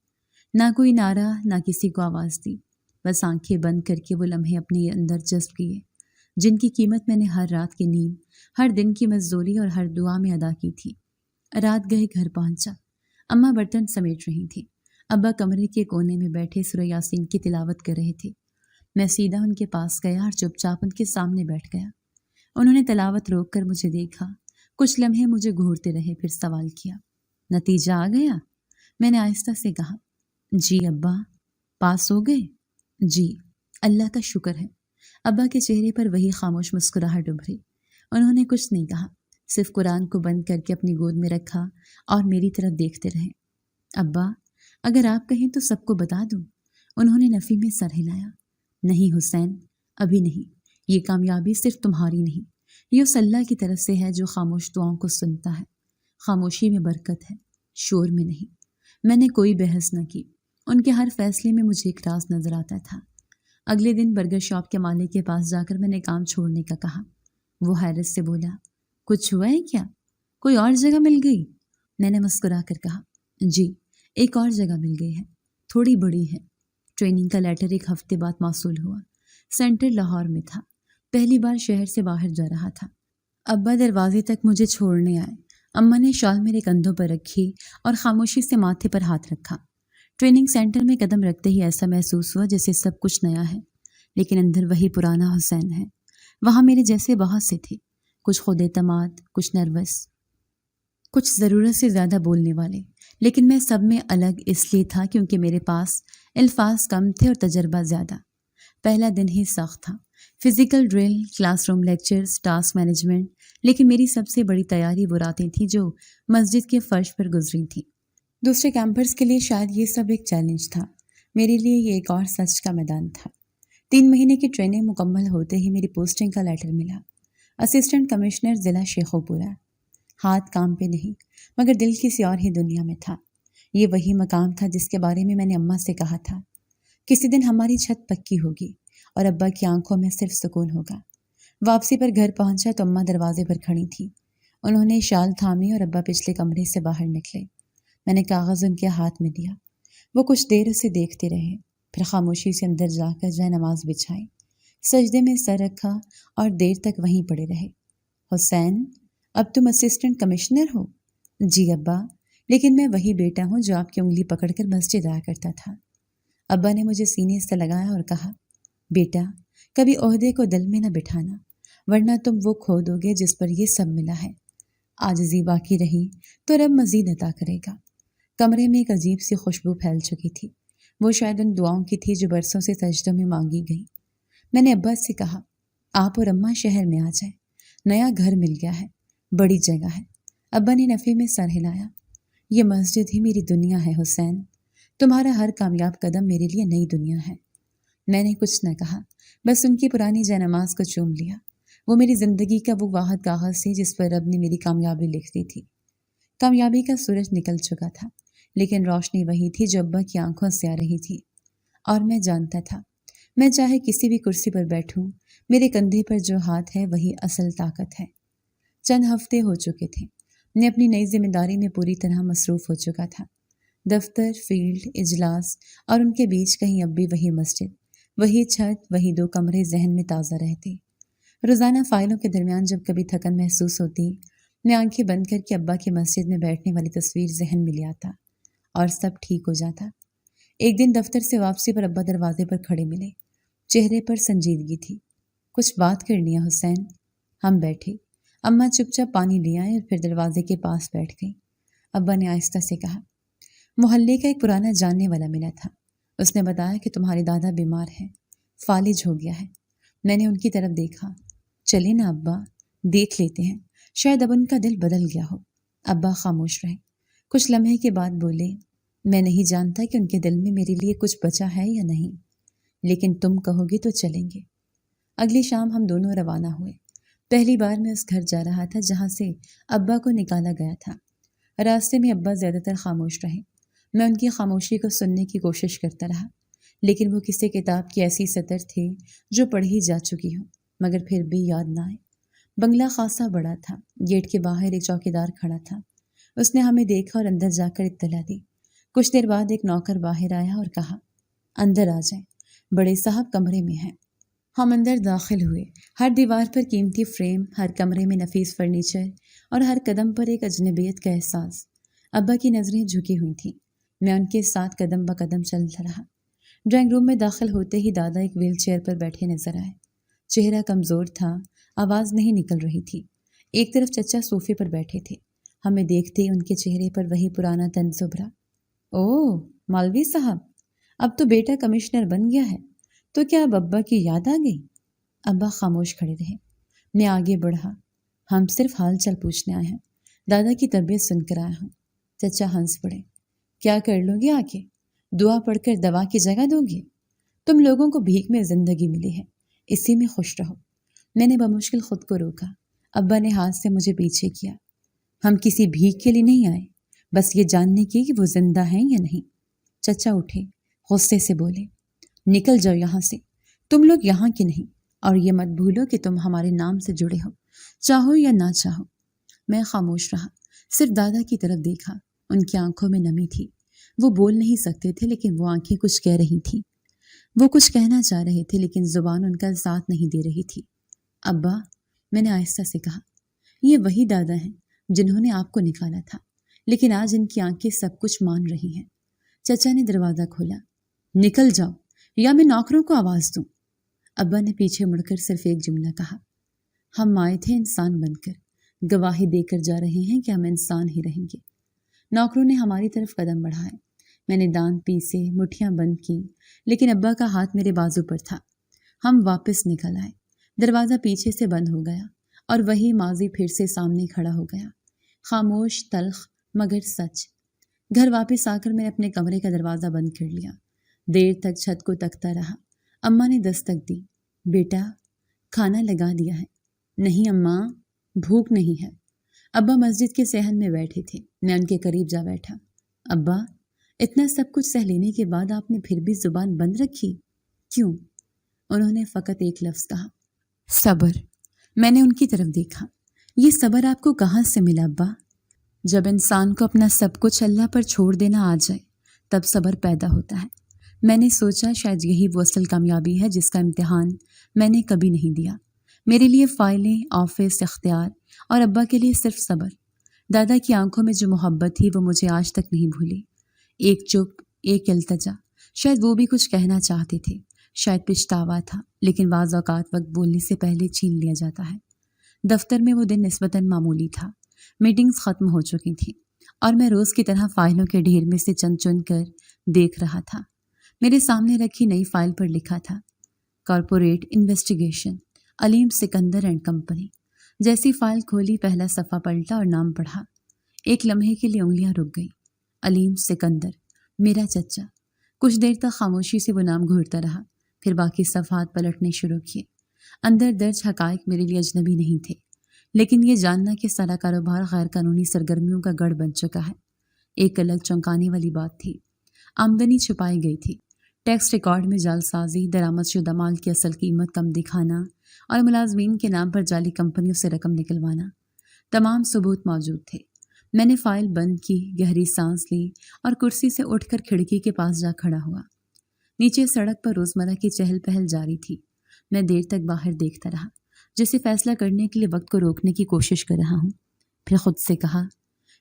نہ کوئی نعرہ، نہ کسی کو آواز دی، بس آنکھیں بند کر کے وہ لمحے اپنے اندر جذب کیے جن کی قیمت میں نے ہر رات کی نیند، ہر دن کی مزدوری اور ہر دعا میں ادا کی تھی۔ رات گئے گھر پہنچا۔ اماں برتن سمیٹ رہی تھیں۔ ابا کمرے کے کونے میں بیٹھے سورہ یاسین کی تلاوت کر رہے تھے۔ میں سیدھا ان کے پاس گیا اور چپ چاپ ان کے سامنے بیٹھ گیا۔ انہوں نے تلاوت روک کر مجھے دیکھا، کچھ لمحے مجھے گھورتے رہے، پھر سوال کیا، نتیجہ آ گیا؟ میں نے آہستہ سے کہا، جی ابا۔ پاس ہو گئے؟ جی، اللہ کا شکر ہے۔ ابا کے چہرے پر وہی خاموش مسکراہٹ ابھری۔ انہوں نے کچھ نہیں کہا، صرف قرآن کو بند کر کے اپنی گود میں رکھا اور میری طرف دیکھتے رہے۔ ابا، اگر آپ کہیں تو سب کو بتا دوں۔ انہوں نے نفی میں سر ہلایا۔ نہیں حسین، ابھی نہیں۔ یہ کامیابی صرف تمہاری نہیں، یہ اس اللہ کی طرف سے ہے جو خاموش دعاؤں کو سنتا ہے۔ خاموشی میں برکت ہے، شور میں نہیں۔ میں نے کوئی بحث نہ کی۔ ان کے ہر فیصلے میں مجھے ایک راز نظر آتا تھا۔ اگلے دن برگر شاپ کے مالک کے پاس جا کر میں نے کام چھوڑنے کا کہا۔ وہ حیرت سے بولا، کچھ ہوا ہے کیا؟ کوئی اور جگہ مل گئی؟ میں نے مسکرا کر کہا، جی، ایک اور جگہ مل گئی ہے، تھوڑی بڑی ہے۔ ٹریننگ کا لیٹر ایک ہفتے بعد موصول ہوا۔ سینٹر لاہور میں تھا۔ پہلی بار شہر سے باہر جا رہا تھا۔ ابا دروازے تک مجھے چھوڑنے آئے۔ اماں نے شال میرے کندھوں پر رکھی اور خاموشی سے ماتھے پر ہاتھ رکھا۔ ٹریننگ سینٹر میں قدم رکھتے ہی ایسا محسوس ہوا جیسے سب کچھ نیا ہے، لیکن اندر وہی پرانا حسین ہے۔ وہاں میرے جیسے بہت سے تھے، کچھ خود اعتماد، کچھ نروس، کچھ ضرورت سے زیادہ بولنے والے، لیکن میں سب میں الگ اس لیے تھا کیونکہ میرے پاس الفاظ کم تھے اور تجربہ زیادہ۔ پہلا دن ہی سخت تھا، physical drill, class room lectures, task management, لیکن میری سب سے بڑی تیاری وہ راتیں تھیں جو مسجد کے فرش پر گزری تھیں۔ دوسرے کیمپرز کے لیے شاید یہ سب ایک چیلنج تھا، میرے لیے یہ ایک اور سچ کا میدان تھا۔ 3 مہینے کی ٹریننگ مکمل ہوتے ہی میری پوسٹنگ کا لیٹر ملا، اسسٹنٹ کمشنر ضلع شیخوپورہ۔ ہاتھ کام پہ نہیں، مگر دل کسی اور ہی دنیا میں تھا۔ یہ وہی مقام تھا جس کے بارے میں نے اماں سے کہا تھا، کسی دن ہماری چھت پکی ہوگی اور ابا کی آنکھوں میں صرف سکون ہوگا۔ واپسی پر گھر پہنچا تو اماں دروازے پر کھڑی تھی۔ انہوں نے شال تھامی اور ابا پچھلے کمرے سے باہر نکلے۔ میں نے کاغذ ان کے ہاتھ میں دیا۔ وہ کچھ دیر اسے دیکھتے رہے، پھر خاموشی سے اندر جا کر جائے نماز بچھائی، سجدے میں سر رکھا اور دیر تک وہیں پڑے رہے۔ حسین، اب تم اسسٹنٹ کمشنر ہو؟ جی ابا، لیکن میں وہی بیٹا ہوں جو آپ کی انگلی پکڑ کر مسجد آیا کرتا تھا۔ ابا نے مجھے سینے سے لگایا اور کہا، بیٹا، کبھی عہدے کو دل میں نہ بٹھانا، ورنہ تم وہ کھو دو گے جس پر یہ سب ملا ہے۔ عاجزی باقی رہی تو رب مزید عطا کرے گا۔ کمرے میں ایک عجیب سی خوشبو پھیل چکی تھی، وہ شاید ان دعاؤں کی تھی جو برسوں سے سجدوں میں مانگی گئی۔ میں نے ابا سے کہا، آپ اور اماں شہر میں آ جائیں، نیا گھر مل گیا ہے، بڑی جگہ ہے۔ ابا نے نفی میں سر ہلایا۔ یہ مسجد ہی میری دنیا ہے حسین، تمہارا ہر کامیاب قدم میرے لیے نئی دنیا ہے۔ میں نے کچھ نہ کہا، بس ان کی پرانی جے نماز کو چوم لیا۔ وہ میری زندگی کا وہ واحد کاغذ تھی جس پر رب نے میری کامیابی لکھ دی تھی۔ کامیابی کا سورج نکل چکا تھا، لیکن روشنی وہی تھی جو ابا کی آنکھوں سے آ رہی تھی۔ اور میں جانتا تھا، میں چاہے کسی بھی کرسی پر بیٹھوں، میرے کندھے پر جو ہاتھ ہے وہی اصل طاقت ہے۔ چند ہفتے ہو چکے تھے، میں اپنی نئی ذمہ داری میں پوری طرح مصروف ہو چکا تھا۔ دفتر، فیلڈ، اجلاس اور ان کے بیچ کہیں اب بھی وہی مسجد، وہی چھت، وہی 2 کمرے ذہن میں تازہ رہتے۔ روزانہ فائلوں کے درمیان جب کبھی تھکن محسوس ہوتی، میں آنکھیں بند کر کے ابا کی مسجد میں بیٹھنے والی تصویر ذہن میں لے آتا اور سب ٹھیک ہو جاتا۔ ایک دن دفتر سے واپسی پر ابا دروازے پر کھڑے ملے، چہرے پر سنجیدگی تھی۔ کچھ بات کرنی ہے حسین؟ ہم بیٹھے۔ اماں چپ چاپ پانی لے آئے اور پھر دروازے کے پاس بیٹھ گئی۔ ابا نے آہستہ سے کہا، محلے کا ایک پرانا جاننے والا ملا تھا، اس نے بتایا کہ تمہارے دادا بیمار ہیں، فالج ہو گیا ہے۔ میں نے ان کی طرف دیکھا۔ چلے نا ابا، دیکھ لیتے ہیں، شاید اب ان کا دل بدل گیا ہو۔ ابا خاموش رہے، کچھ لمحے کے بعد بولے، میں نہیں جانتا کہ ان کے دل میں میرے لیے کچھ بچا ہے یا نہیں، لیکن تم کہو گی تو چلیں گے۔ اگلی شام ہم دونوں روانہ ہوئے۔ پہلی بار میں اس گھر جا رہا تھا جہاں سے ابا کو نکالا گیا تھا۔ راستے میں ابا زیادہ تر خاموش رہے۔ میں ان کی خاموشی کو سننے کی کوشش کرتا رہا، لیکن وہ کسی کتاب کی ایسی سطر تھے جو پڑھی جا چکی ہوں مگر پھر بھی یاد نہ آئے۔ بنگلہ خاصا بڑا تھا، گیٹ کے باہر ایک چوکیدار کھڑا تھا۔ اس نے ہمیں دیکھا اور اندر جا کر اطلاع دی۔ کچھ دیر بعد ایک نوکر باہر آیا اور کہا، اندر آ جائیں، بڑے صاحب کمرے میں ہیں۔ ہم اندر داخل ہوئے۔ ہر دیوار پر قیمتی فریم، ہر کمرے میں نفیس فرنیچر اور ہر قدم پر ایک اجنبیت کا احساس۔ ابا کی نظریں جھکی ہوئی تھیں، میں ان کے ساتھ قدم بقدم چلتا رہا۔ ڈرائنگ روم میں داخل ہوتے ہی دادا ایک ویل چیئر پر بیٹھے نظر آئے۔ چہرہ کمزور تھا، آواز نہیں نکل رہی تھی۔ ایک طرف چچا صوفے پر بیٹھے تھے۔ ہمیں دیکھتے ہی ان کے چہرے پر وہی پرانا طنز ابھرا۔ اوہ مولوی صاحب، اب تو بیٹا کمشنر بن گیا ہے، تو کیا اب ابا کی یاد آ گئی؟ ابا خاموش کھڑے رہے۔ میں آگے بڑھا۔ ہم صرف حال چال پوچھنے آئے ہیں، دادا کی طبیعت سن کر آیا ہوں۔ چچا ہنس پڑے۔ کیا کر لو گے آ کے؟ دعا پڑھ کر دوا کی جگہ دو گے؟ تم لوگوں کو بھیک میں زندگی ملی ہے، اسی میں خوش رہو۔ میں نے بمشکل خود کو روکا۔ ابا نے ہاتھ سے مجھے پیچھے کیا۔ ہم کسی بھیک کے لیے نہیں آئے، بس یہ جاننے کی کہ وہ زندہ ہیں یا نہیں۔ چچا اٹھے، غصے سے بولے، نکل جاؤ یہاں سے، تم لوگ یہاں کے نہیں، اور یہ مت بھولو کہ تم ہمارے نام سے جڑے ہو، چاہو یا نہ چاہو۔ میں خاموش رہا، صرف دادا کی طرف دیکھا۔ ان کی آنکھوں میں نمی تھی۔ وہ بول نہیں سکتے تھے لیکن وہ آنکھیں کچھ کہہ رہی تھیں۔ وہ کچھ کہنا چاہ رہے تھے لیکن زبان ان کا ساتھ نہیں دے رہی تھی۔ ابا، میں نے آہستہ سے کہا، یہ وہی دادا ہیں جنہوں نے آپ کو نکالا تھا، لیکن آج ان کی آنکھیں سب کچھ مان رہی ہیں۔ چچا نے دروازہ کھولا۔ نکل جاؤ یا میں نوکروں کو آواز دوں۔ ابا نے پیچھے مڑ کر صرف ایک جملہ کہا، ہم آئے تھے انسان بن کر، گواہی دے کر جا رہے ہیں کہ ہم انسان ہی رہیں گے۔ نوکروں نے ہماری طرف قدم بڑھائے۔ میں نے دانت پیسے، مٹھیاں بند کی، لیکن ابا کا ہاتھ میرے بازو پر تھا۔ ہم واپس نکل آئے۔ دروازہ پیچھے سے بند ہو گیا اور وہی ماضی پھر سے سامنے کھڑا ہو گیا، خاموش، تلخ، مگر سچ۔ گھر واپس آ کر میں نے اپنے کمرے کا دروازہ بند کر لیا۔ دیر تک چھت کو تکتا رہا۔ اماں نے دستک دی۔ بیٹا، کھانا لگا دیا ہے۔ نہیں اماں، بھوک نہیں ہے۔ ابا مسجد کے صحن میں بیٹھے تھے۔ میں ان کے قریب جا بیٹھا۔ ابا، اتنا سب کچھ سہ لینے کے بعد آپ نے پھر بھی زبان بند رکھی، کیوں؟ انہوں نے فقط ایک لفظ کہا، صبر۔ میں نے ان کی طرف دیکھا۔ یہ صبر آپ کو کہاں سے ملا ابا؟ جب انسان کو اپنا سب کچھ اللہ پر چھوڑ دینا آ جائے تب صبر پیدا ہوتا ہے۔ میں نے سوچا شاید یہی وہ اصل کامیابی ہے جس کا امتحان میں نے کبھی نہیں دیا۔ میرے لیے فائلیں، آفس، اختیار، اور ابا کے لیے صرف صبر۔ دادا کی آنکھوں میں جو محبت تھی وہ مجھے آج تک نہیں بھولی۔ ایک چپ، ایک التجا۔ شاید وہ بھی کچھ کہنا چاہتے تھے، شاید پچھتاوا تھا، لیکن بعض اوقات وقت بولنے سے پہلے چھین لیا جاتا ہے۔ دفتر میں وہ دن نسبتاً معمولی تھا۔ میٹنگز ختم ہو چکی تھیں اور میں روز کی طرح فائلوں کے ڈھیر میں سے چن کر دیکھ رہا تھا۔ میرے سامنے رکھی نئی فائل پر لکھا تھا، corporate investigation, Aleem Sikandar and company. جیسی فائل کھولی، پہلا صفحہ پلٹا اور نام پڑھا۔ ایک لمحے کے لیے انگلیاں رک گئی۔ علیم سکندر، میرا چچا۔ کچھ دیر تک خاموشی سے وہ نام گھورتا رہا، پھر باقی صفحات پلٹنے شروع کیے۔ اندر درج حقائق میرے لیے اجنبی نہیں تھے، لیکن یہ جاننا کہ سارا کاروبار غیر قانونی سرگرمیوں کا گڑھ بن چکا ہے ایک الگ چونکانے والی بات تھی۔ آمدنی چھپائی گئی تھی، ٹیکس ریکارڈ میں جعل سازی، درآمد شدہ مال کی اصل قیمت کم دکھانا اور ملازمین کے نام پر جعلی کمپنیوں سے رقم نکلوانا۔ تمام ثبوت موجود تھے۔ میں نے فائل بند کی، گہری سانس لی اور کرسی سے اٹھ کر کھڑکی کے پاس جا کھڑا ہوا۔ نیچے سڑک پر روزمرہ کی چہل پہل جاری تھی۔ میں دیر تک باہر دیکھتا رہا، جسے فیصلہ کرنے کے لیے وقت کو روکنے کی کوشش کر رہا ہوں۔ پھر خود سے کہا،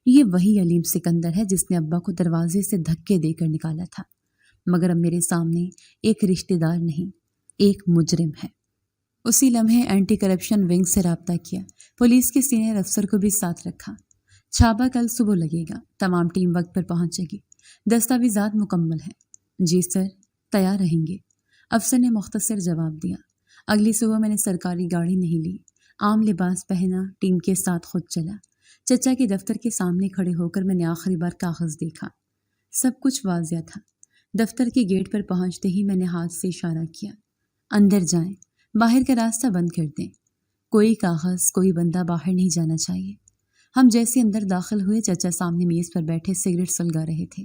یہ وہی علیم سکندر ہے جس نے ابا کو دروازے سے دھکے دے کر نکالا تھا، مگر اب میرے سامنے ایک رشتہ دار نہیں، ایک مجرم ہے۔ اسی لمحے اینٹی کرپشن ونگ سے رابطہ کیا، پولیس کے سینئر افسر کو بھی ساتھ رکھا۔ چھاپا کل صبح لگے گا، تمام ٹیم وقت پر پہنچے گی، دستاویزات مکمل ہیں۔ جی سر، تیار رہیں گے، افسر نے مختصر جواب دیا۔ اگلی صبح میں نے سرکاری گاڑی نہیں لی، عام لباس پہنا، ٹیم کے ساتھ خود چلا۔ چچا کے دفتر کے سامنے کھڑے ہو کر میں نے آخری بار کاغذ دیکھا۔ سب کچھ واضح تھا۔ دفتر کے گیٹ پر پہنچتے ہی میں نے ہاتھ سے اشارہ کیا، اندر جائیں، باہر کا راستہ بند کر دیں۔ کوئی کاغذ، کوئی بندہ باہر نہیں جانا چاہیے۔ ہم جیسے اندر داخل ہوئے، چچا سامنے میز پر بیٹھے سگریٹ سلگا رہے تھے۔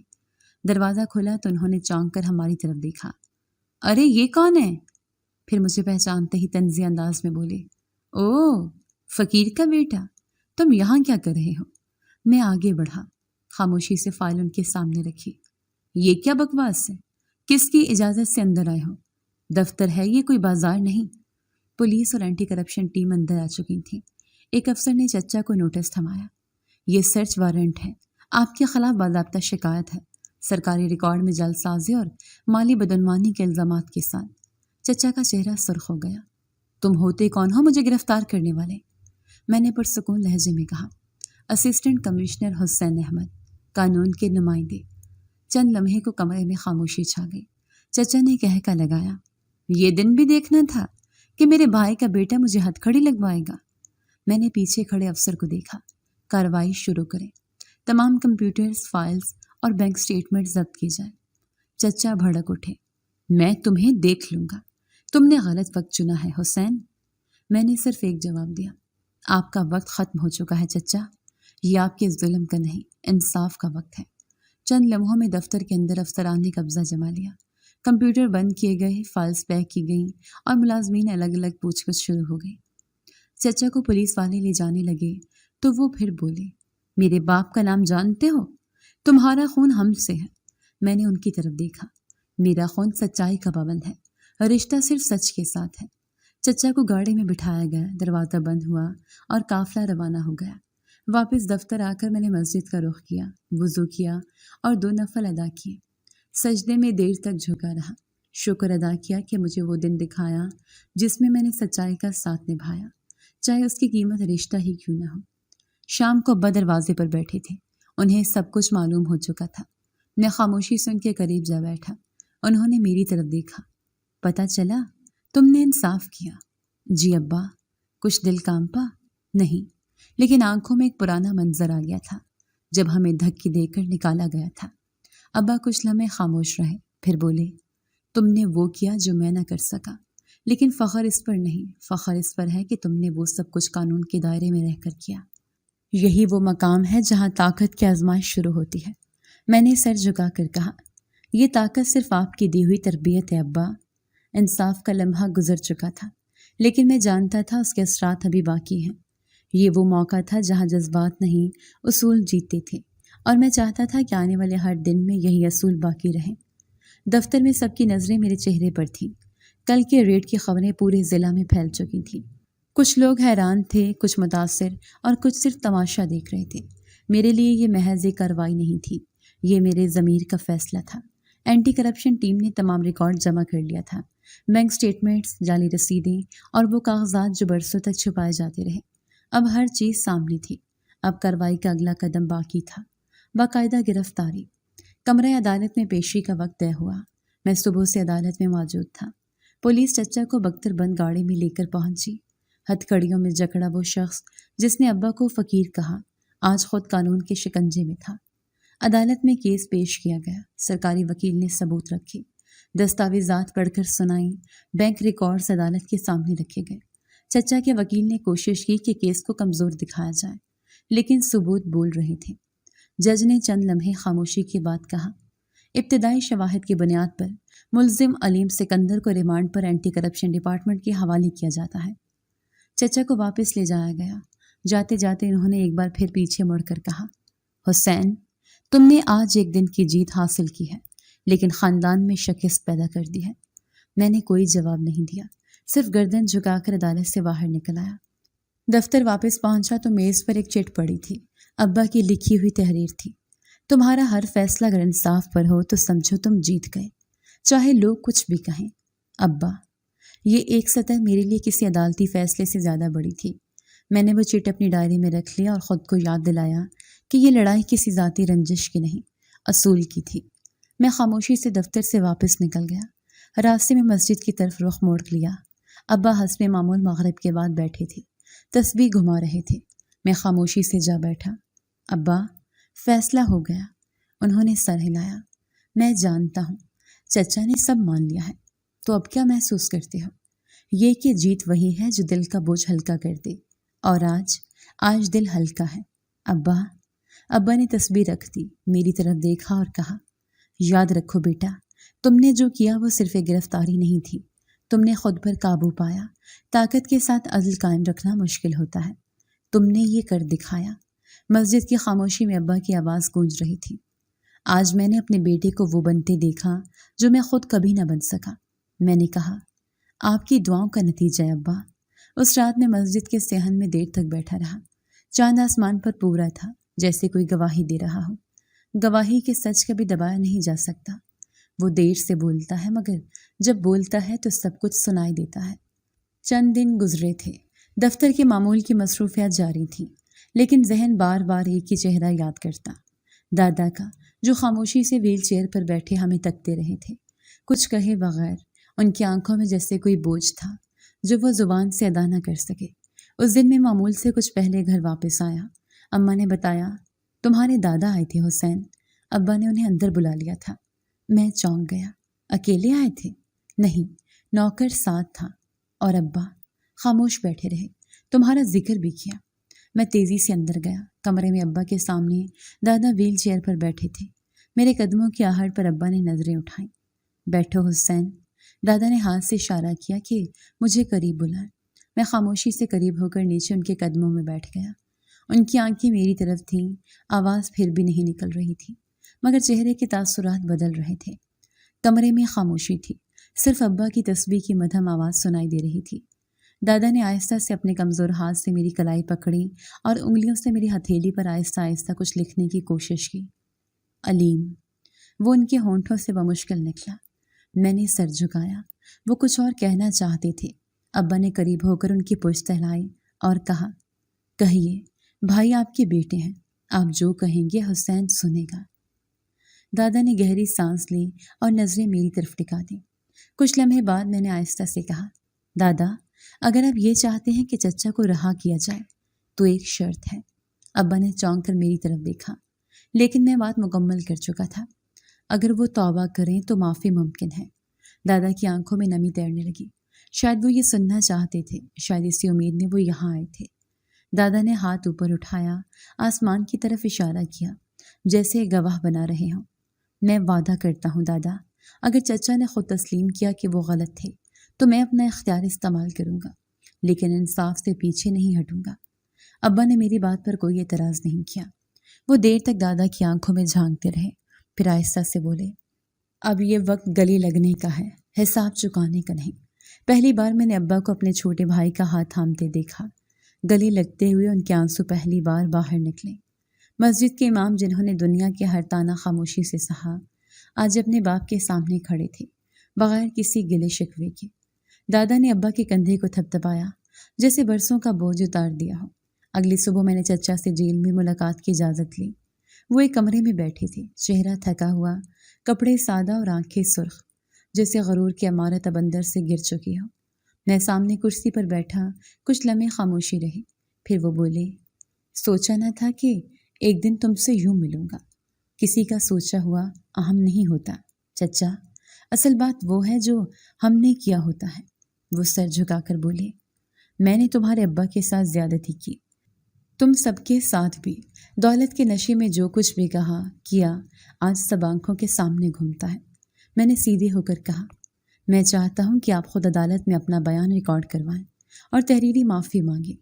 دروازہ کھلا تو انہوں نے چونک کر ہماری طرف دیکھا۔ ارے یہ کون ہے؟ پھر مجھے پہچانتے ہی طنزی انداز میں بولے، اوہ فقیر کا بیٹا، تم یہاں کیا کر رہے ہو؟ میں آگے بڑھا، خاموشی سے فائل ان کے سامنے رکھی۔ یہ کیا بکواس ہے؟ کس کی اجازت سے اندر آئے ہو؟ دفتر ہے یہ، کوئی بازار نہیں۔ پولیس اور اینٹی کرپشن ٹیم اندر آ چکی تھی۔ ایک افسر نے چچا کو نوٹس تھمایا، یہ سرچ وارنٹ ہے، آپ کے خلاف باضابطہ شکایت ہے، سرکاری ریکارڈ میں جعل سازی اور مالی بدعنوانی کے الزامات کے ساتھ۔ چچا کا چہرہ سرخ ہو گیا۔ تم ہوتے کون ہو مجھے گرفتار کرنے والے؟ میں نے پرسکون لہجے میں کہا، اسسٹنٹ کمشنر حسین احمد، قانون کے نمائندے۔ چند لمحے کو کمرے میں خاموشی چھا گئی۔ چچا نے کہہ لگایا، یہ دن بھی دیکھنا تھا کہ میرے بھائی کا بیٹا مجھے ہتھ کھڑی لگوائے گا۔ میں نے پیچھے کھڑے افسر کو دیکھا۔ کارروائی شروع کریں، تمام کمپیوٹرز، فائلز اور بینک سٹیٹمنٹ ضبط کی جائے۔ چچا بھڑک اٹھے، میں تمہیں دیکھ لوں گا، تم نے غلط وقت چنا ہے حسین۔ میں نے صرف ایک جواب دیا، آپ کا وقت ختم ہو چکا ہے چچا، یہ آپ کے ظلم کا نہیں، انصاف کا وقت ہے۔ چند لمحوں میں دفتر کے اندر افسران نے قبضہ جما لیا۔ کمپیوٹر بند کیے گئے، فائلز پیک کی گئیں اور ملازمین الگ الگ پوچھ گچھ شروع ہو گئی۔ چچا کو پولیس والے لے جانے لگے تو وہ پھر بولے، میرے باپ کا نام جانتے ہو؟ تمہارا خون ہم سے ہے۔ میں نے ان کی طرف دیکھا۔ میرا خون سچائی کا پابند ہے، رشتہ صرف سچ کے ساتھ ہے۔ چچا کو گاڑی میں بٹھایا گیا، دروازہ بند ہوا اور قافلہ روانہ ہو گیا۔ واپس دفتر آ کر میں نے مسجد کا رخ کیا، وضو کیا اور 2 نفل ادا کیے۔ سجدے میں دیر تک جھکا رہا، شکر ادا کیا کہ مجھے وہ دن دکھایا جس میں نے سچائی کا ساتھ نبھایا، چاہے اس کی قیمت رشتہ ہی کیوں نہ ہو۔ شام کو ابا دروازے پر بیٹھے تھے، انہیں سب کچھ معلوم ہو چکا تھا۔ میں خاموشی سے ان کے قریب جا بیٹھا۔ انہوں نے میری طرف دیکھا۔ پتہ چلا تم نے انصاف کیا؟ جی ابا۔ کچھ دل کانپا؟ نہیں، لیکن آنکھوں میں ایک پرانا منظر آ گیا تھا جب ہمیں دھکے دے کر نکالا گیا تھا۔ ابا کچھ لمحے خاموش رہے، پھر بولے، تم نے وہ کیا جو میں نہ کر سکا، لیکن فخر اس پر نہیں، فخر اس پر ہے کہ تم نے وہ سب کچھ قانون کے دائرے میں رہ کر کیا۔ یہی وہ مقام ہے جہاں طاقت کی آزمائش شروع ہوتی ہے۔ میں نے سر جھکا کر کہا، یہ طاقت صرف آپ کی دی ہوئی تربیت ہے ابا۔ انصاف کا لمحہ گزر چکا تھا، لیکن میں جانتا تھا اس کے اثرات ابھی باقی ہیں۔ یہ وہ موقع تھا جہاں جذبات نہیں، اصول جیتتے تھے، اور میں چاہتا تھا کہ آنے والے ہر دن میں یہی اصول باقی رہیں۔ دفتر میں سب کی نظریں میرے چہرے پر تھیں۔ کل کے ریڈ کی خبریں پورے ضلع میں پھیل چکی تھیں۔ کچھ لوگ حیران تھے، کچھ متاثر اور کچھ صرف تماشا دیکھ رہے تھے۔ میرے لیے یہ محض ایک کارروائی نہیں تھی، یہ میرے ضمیر کا فیصلہ تھا۔ اینٹی کرپشن ٹیم نے تمام ریکارڈ جمع کر لیا تھا، بینک سٹیٹمنٹس، جعلی رسیدیں اور وہ کاغذات جو برسوں تک چھپائے جاتے رہے۔ اب ہر چیز سامنے تھی۔ اب کارروائی کا اگلا قدم باقی تھا، باقاعدہ گرفتاری۔ کمرہ عدالت میں پیشی کا وقت طے ہوا۔ میں صبح سے عدالت میں موجود تھا۔ پولیس چچا کو بختر بند گاڑی میں لے کر پہنچی۔ ہتھ کڑیوں میں جکڑا وہ شخص جس نے ابا کو فقیر کہا، آج خود قانون کے شکنجے میں تھا۔ عدالت میں کیس پیش کیا گیا۔ سرکاری وکیل نے ثبوت رکھے، دستاویزات پڑھ کر سنائی، بینک ریکارڈز عدالت کے سامنے رکھے گئے۔ چچا کے وکیل نے کوشش کی کہ کیس کو کمزور دکھایا جائے، لیکن ثبوت بول رہے تھے۔ جج نے چند لمحے خاموشی کے بعد کہا، ابتدائی شواہد کی بنیاد پر ملزم علیم سکندر کو ریمانڈ پر اینٹی کرپشن ڈپارٹمنٹ کے حوالے کیا جاتا ہے۔ چچا کو واپس لے جایا گیا۔ جاتے جاتے انہوں نے ایک بار پھر پیچھے مڑ کر کہا، حسین، تم نے آج ایک دن کی جیت حاصل کی ہے، لیکن خاندان میں شکست پیدا کر دی ہے۔ میں نے کوئی جواب نہیں دیا، صرف گردن جھکا کر عدالت سے باہر نکل آیا۔ دفتر واپس پہنچا تو میز پر ایک چٹ پڑی تھی، ابا کی لکھی ہوئی تحریر تھی۔ تمہارا ہر فیصلہ اگر انصاف پر ہو تو سمجھو تم جیت گئے، چاہے لوگ کچھ بھی کہیں۔ ابا، یہ ایک سطح میرے لیے کسی عدالتی فیصلے سے زیادہ بڑی تھی۔ میں نے وہ چٹ اپنی ڈائری میں رکھ لیا اور خود کو یاد دلایا کہ یہ لڑائی کسی ذاتی رنجش کی نہیں، اصول کی تھی۔ میں خاموشی سے دفتر سے واپس نکل گیا۔ راستے میں مسجد کی طرف رخ موڑ لیا۔ ابا حسب معمول مغرب کے بعد بیٹھے تھے، تسبیح گھما رہے تھے۔ میں خاموشی سے جا بیٹھا۔ ابا، فیصلہ ہو گیا۔ انہوں نے سر ہلایا۔ میں جانتا ہوں، چچا نے سب مان لیا ہے۔ تو اب کیا محسوس کرتے ہو؟ یہ کہ جیت وہی ہے جو دل کا بوجھ ہلکا کر دے، اور آج دل ہلکا ہے۔ ابا نے تسبیح رکھ دی، میری طرف دیکھا اور کہا، یاد رکھو بیٹا، تم نے جو کیا وہ صرف ایک گرفتاری نہیں تھی، تم نے خود پر قابو پایا۔ طاقت کے ساتھ عدل قائم رکھنا مشکل ہوتا ہے، تم نے یہ کر دکھایا۔ مسجد کی خاموشی میں ابا کی آواز گونج رہی تھی، آج میں نے اپنے بیٹے کو وہ بنتے دیکھا جو میں خود کبھی نہ بن سکا۔ میں نے کہا، آپ کی دعاؤں کا نتیجہ ہے ابا۔ اس رات میں مسجد کے صحن میں دیر تک بیٹھا رہا۔ چاند آسمان پر پورا تھا، جیسے کوئی گواہی دے رہا ہو۔ گواہی کے سچ کبھی دبایا نہیں جا سکتا۔ وہ دیر سے بولتا ہے مگر جب بولتا ہے تو سب کچھ سنائی دیتا ہے۔ چند دن گزرے تھے، دفتر کے معمول کی مصروفیات جاری تھیں، لیکن ذہن بار بار ایک ہی چہرہ یاد کرتا، دادا کا، جو خاموشی سے ویل چیئر پر بیٹھے ہمیں تکتے رہے تھے، کچھ کہے بغیر۔ ان کی آنکھوں میں جیسے کوئی بوجھ تھا جو وہ زبان سے ادا نہ کر سکے۔ اس دن میں معمول سے کچھ پہلے گھر واپس آیا۔ اماں نے بتایا، تمہارے دادا آئے تھے حسین۔ ابا نے انہیں اندر بلا لیا تھا۔ میں چونک گیا۔ اکیلے آئے تھے؟ نہیں، نوکر ساتھ تھا۔ اور ابا؟ خاموش بیٹھے رہے۔ تمہارا ذکر بھی کیا۔ میں تیزی سے اندر گیا۔ کمرے میں ابا کے سامنے دادا ویل چیئر پر بیٹھے تھے۔ میرے قدموں کی آہٹ پر ابا نے نظریں اٹھائیں۔ بیٹھو حسین۔ دادا نے ہاتھ سے اشارہ کیا کہ مجھے قریب بلائیں۔ میں خاموشی سے قریب ہو کر نیچے ان کے قدموں میں بیٹھ گیا۔ ان کی آنکھیں میری طرف تھیں، آواز پھر بھی نہیں نکل رہی تھی، مگر چہرے کے تاثرات بدل رہے تھے۔ کمرے میں خاموشی تھی، صرف ابا کی تسبیح کی مدھم آواز سنائی دے رہی تھی۔ دادا نے آہستہ سے اپنے کمزور ہاتھ سے میری کلائی پکڑی اور انگلیوں سے میری ہتھیلی پر آہستہ آہستہ کچھ لکھنے کی کوشش کی۔ علیم، وہ ان کے ہونٹوں سے بمشکل نکلا۔ میں نے سر جھکایا۔ وہ کچھ اور کہنا چاہتے تھے۔ ابا نے قریب ہو کر ان کی پشت ہلائی اور کہا، کہیے، بھائی آپ کے بیٹے ہیں، آپ جو کہیں گے حسین سنے گا۔ دادا نے گہری سانس لی اور نظریں میری طرف ٹکا دیں۔ کچھ لمحے بعد میں نے آہستہ سے کہا، دادا، اگر آپ یہ چاہتے ہیں کہ چچا کو رہا کیا جائے تو ایک شرط ہے۔ ابا نے چونک کر میری طرف دیکھا، لیکن میں بات مکمل کر چکا تھا۔ اگر وہ توبہ کریں تو معافی ممکن ہے۔ دادا کی آنکھوں میں نمی تیرنے لگی۔ شاید وہ یہ سننا چاہتے تھے، شاید اسی امید میں وہ یہاں آئے تھے۔ دادا نے ہاتھ اوپر اٹھایا، آسمان کی طرف اشارہ کیا، جیسے گواہ بنا رہے ہوں۔ میں وعدہ کرتا ہوں دادا، اگر چچا نے خود تسلیم کیا کہ وہ غلط تھے تو میں اپنا اختیار استعمال کروں گا، لیکن انصاف سے پیچھے نہیں ہٹوں گا۔ ابا نے میری بات پر کوئی اعتراض نہیں کیا۔ وہ دیر تک دادا کی آنکھوں میں جھانکتے رہے، پھر آہستہ سے بولے، اب یہ وقت گلے لگنے کا ہے، حساب چکانے کا نہیں۔ پہلی بار میں نے ابا کو اپنے چھوٹے بھائی کا ہاتھ تھامتے دیکھا۔ گلے لگتے ہوئے ان کے آنسو پہلی بار باہر نکلے۔ مسجد کے امام جنہوں نے دنیا کے ہر تانا خاموشی سے سہا، آج اپنے باپ کے سامنے کھڑے تھے، بغیر کسی گلے شکوے کے۔ دادا نے ابا کے کندھے کو تھپتھپایا، جیسے برسوں کا بوجھ اتار دیا ہو۔ اگلی صبح میں نے چچا سے جیل میں ملاقات کی اجازت لی۔ وہ ایک کمرے میں بیٹھے تھے، چہرہ تھکا ہوا، کپڑے سادہ اور آنکھیں سرخ، جیسے غرور کی عمارت اب اندر سے گر چکی ہو۔ میں سامنے کرسی پر بیٹھا، کچھ لمحے خاموشی رہی، پھر وہ بولے، سوچا نہ تھا کہ ایک دن تم سے یوں ملوں گا۔ کسی کا سوچا ہوا اہم نہیں ہوتا چچا، اصل بات وہ ہے جو ہم نے کیا ہوتا ہے۔ وہ سر جھکا کر بولے، میں نے تمہارے ابا کے ساتھ زیادتی کی، تم سب کے ساتھ بھی۔ دولت کے نشے میں جو کچھ بھی کہا کیا آج سب آنکھوں کے سامنے گھومتا ہے۔ میں نے سیدھے ہو کر کہا، میں چاہتا ہوں کہ آپ خود عدالت میں اپنا بیان ریکارڈ کروائیں اور تحریری معافی مانگیں۔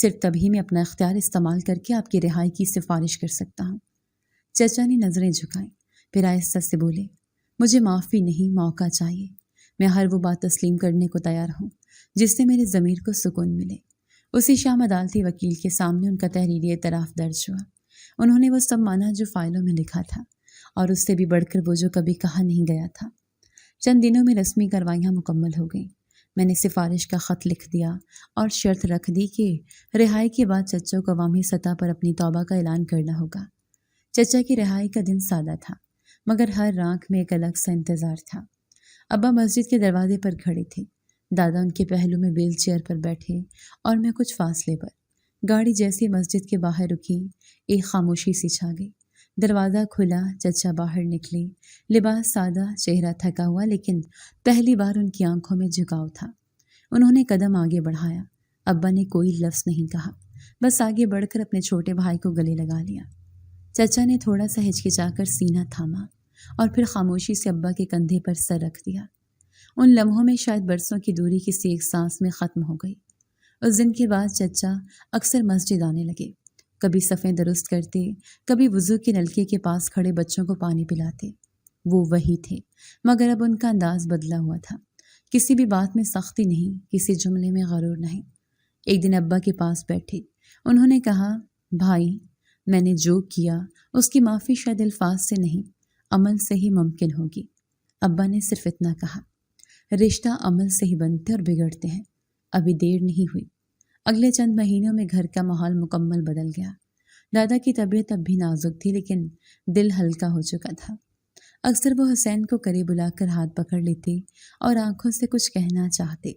صرف تبھی میں اپنا اختیار استعمال کر کے آپ کی رہائی کی سفارش کر سکتا ہوں۔ چچا نے نظریں جھکائیں، پھر آہستہ سے بولے، مجھے معافی نہیں، موقع چاہیے۔ میں ہر وہ بات تسلیم کرنے کو تیار ہوں جس سے میرے ضمیر کو سکون ملے۔ اسی شام عدالتی وکیل کے سامنے ان کا تحریری اعتراف درج ہوا۔ انہوں نے وہ سب مانا جو فائلوں میں لکھا تھا، اور اس سے بھی بڑھ کر وہ جو کبھی کہا نہیں گیا تھا۔ چند دنوں میں رسمی کاروائیاں مکمل ہو گئیں۔ میں نے سفارش کا خط لکھ دیا اور شرط رکھ دی کہ رہائی کے بعد چچا کو عوامی سطح پر اپنی توبہ کا اعلان کرنا ہوگا۔ چچا کی رہائی کا دن سادہ تھا، مگر ہر آنکھ میں ایک الگ سا انتظار تھا۔ ابا مسجد کے دروازے پر کھڑے تھے، دادا ان کے پہلو میں ویل چیئر پر بیٹھے اور میں کچھ فاصلے پر۔ گاڑی جیسی مسجد کے باہر رکی، ایک خاموشی سی چھا گئی۔ دروازہ کھلا، چچا باہر نکلے، لباس سادہ، چہرہ تھکا ہوا، لیکن پہلی بار ان کی آنکھوں میں جھکاؤ تھا۔ انہوں نے قدم آگے بڑھایا۔ ابا نے کوئی لفظ نہیں کہا، بس آگے بڑھ کر اپنے چھوٹے بھائی کو گلے لگا لیا۔ چچا نے تھوڑا سا ہچکچا کر سینہ تھاما اور پھر خاموشی سے ابا کے کندھے پر سر رکھ دیا۔ ان لمحوں میں شاید برسوں کی دوری کسی ایک سانس میں ختم ہو گئی۔ اس دن کے بعد چچا اکثر مسجد آنے لگے، کبھی صفیں درست کرتے، کبھی وضو کے نلکے کے پاس کھڑے بچوں کو پانی پلاتے۔ وہ وہی تھے، مگر اب ان کا انداز بدلا ہوا تھا۔ کسی بھی بات میں سختی نہیں، کسی جملے میں غرور نہیں۔ ایک دن ابا کے پاس بیٹھے، انہوں نے کہا، بھائی، میں نے جو کیا اس کی معافی شاید الفاظ سے نہیں عمل سے ہی ممکن ہوگی۔ ابا نے صرف اتنا کہا، رشتہ عمل سے ہی بنتے اور بگڑتے ہیں، ابھی دیر نہیں ہوئی۔ اگلے چند مہینوں میں گھر کا ماحول مکمل بدل گیا۔ دادا کی طبیعت اب بھی نازک تھی لیکن دل ہلکا ہو چکا تھا۔ اکثر وہ حسین کو قریب بلا کر ہاتھ پکڑ لیتے اور آنکھوں سے کچھ کہنا چاہتے۔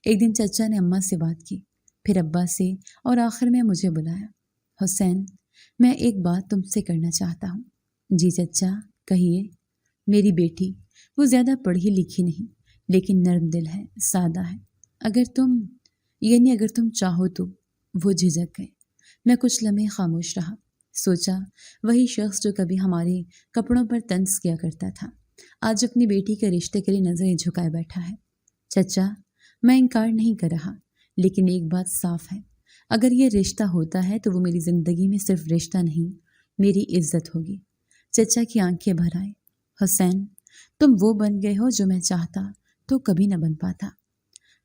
ایک دن چچا نے اماں سے بات کی، پھر ابا سے، اور آخر میں مجھے بلایا۔ حسین، میں ایک بات تم سے کرنا چاہتا ہوں۔ جی چچا، کہیے۔ میری بیٹی، وہ زیادہ پڑھی لکھی نہیں لیکن نرم دل ہے، سادہ ہے۔ اگر تم چاہو تو۔ وہ جھجک گئے۔ میں کچھ لمحے خاموش رہا، سوچا وہی شخص جو کبھی ہمارے کپڑوں پر طنز کیا کرتا تھا آج اپنی بیٹی کے رشتے کے لیے نظریں جھکائے بیٹھا ہے۔ چچا، میں انکار نہیں کر رہا، لیکن ایک بات صاف ہے، اگر یہ رشتہ ہوتا ہے تو وہ میری زندگی میں صرف رشتہ نہیں، میری عزت ہوگی۔ چچا کی آنکھیں بھر آئے۔ حسین، تم وہ بن گئے ہو جو میں چاہتا تو کبھی نہ بن پاتا۔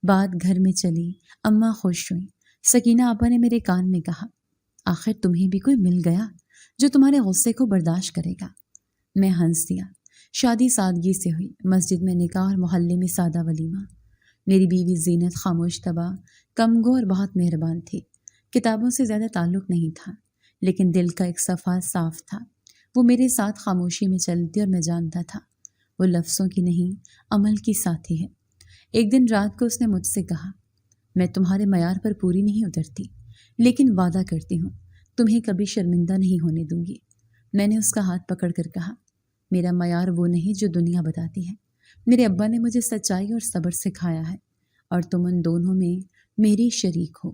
بات گھر میں چلی، اماں خوش ہوئیں۔ سکینہ آپا نے میرے کان میں کہا، آخر تمہیں بھی کوئی مل گیا جو تمہارے غصے کو برداشت کرے گا۔ میں ہنس دیا۔ شادی سادگی سے ہوئی، مسجد میں نکاح اور محلے میں سادہ ولیمہ۔ میری بیوی زینت خاموش طبع، کم گو اور بہت مہربان تھی۔ کتابوں سے زیادہ تعلق نہیں تھا لیکن دل کا ایک صفحہ صاف تھا۔ وہ میرے ساتھ خاموشی میں چلتی اور میں جانتا تھا وہ لفظوں کی نہیں، عمل کی ساتھی ہے۔ ایک دن رات کو اس نے مجھ سے کہا، میں تمہارے معیار پر پوری نہیں اترتی لیکن وعدہ کرتی ہوں تمہیں کبھی شرمندہ نہیں ہونے دوں گی۔ میں نے اس کا ہاتھ پکڑ کر کہا، میرا معیار وہ نہیں جو دنیا بتاتی ہے۔ میرے ابا نے مجھے سچائی اور صبر سکھایا ہے اور تم ان دونوں میں میری شریک ہو۔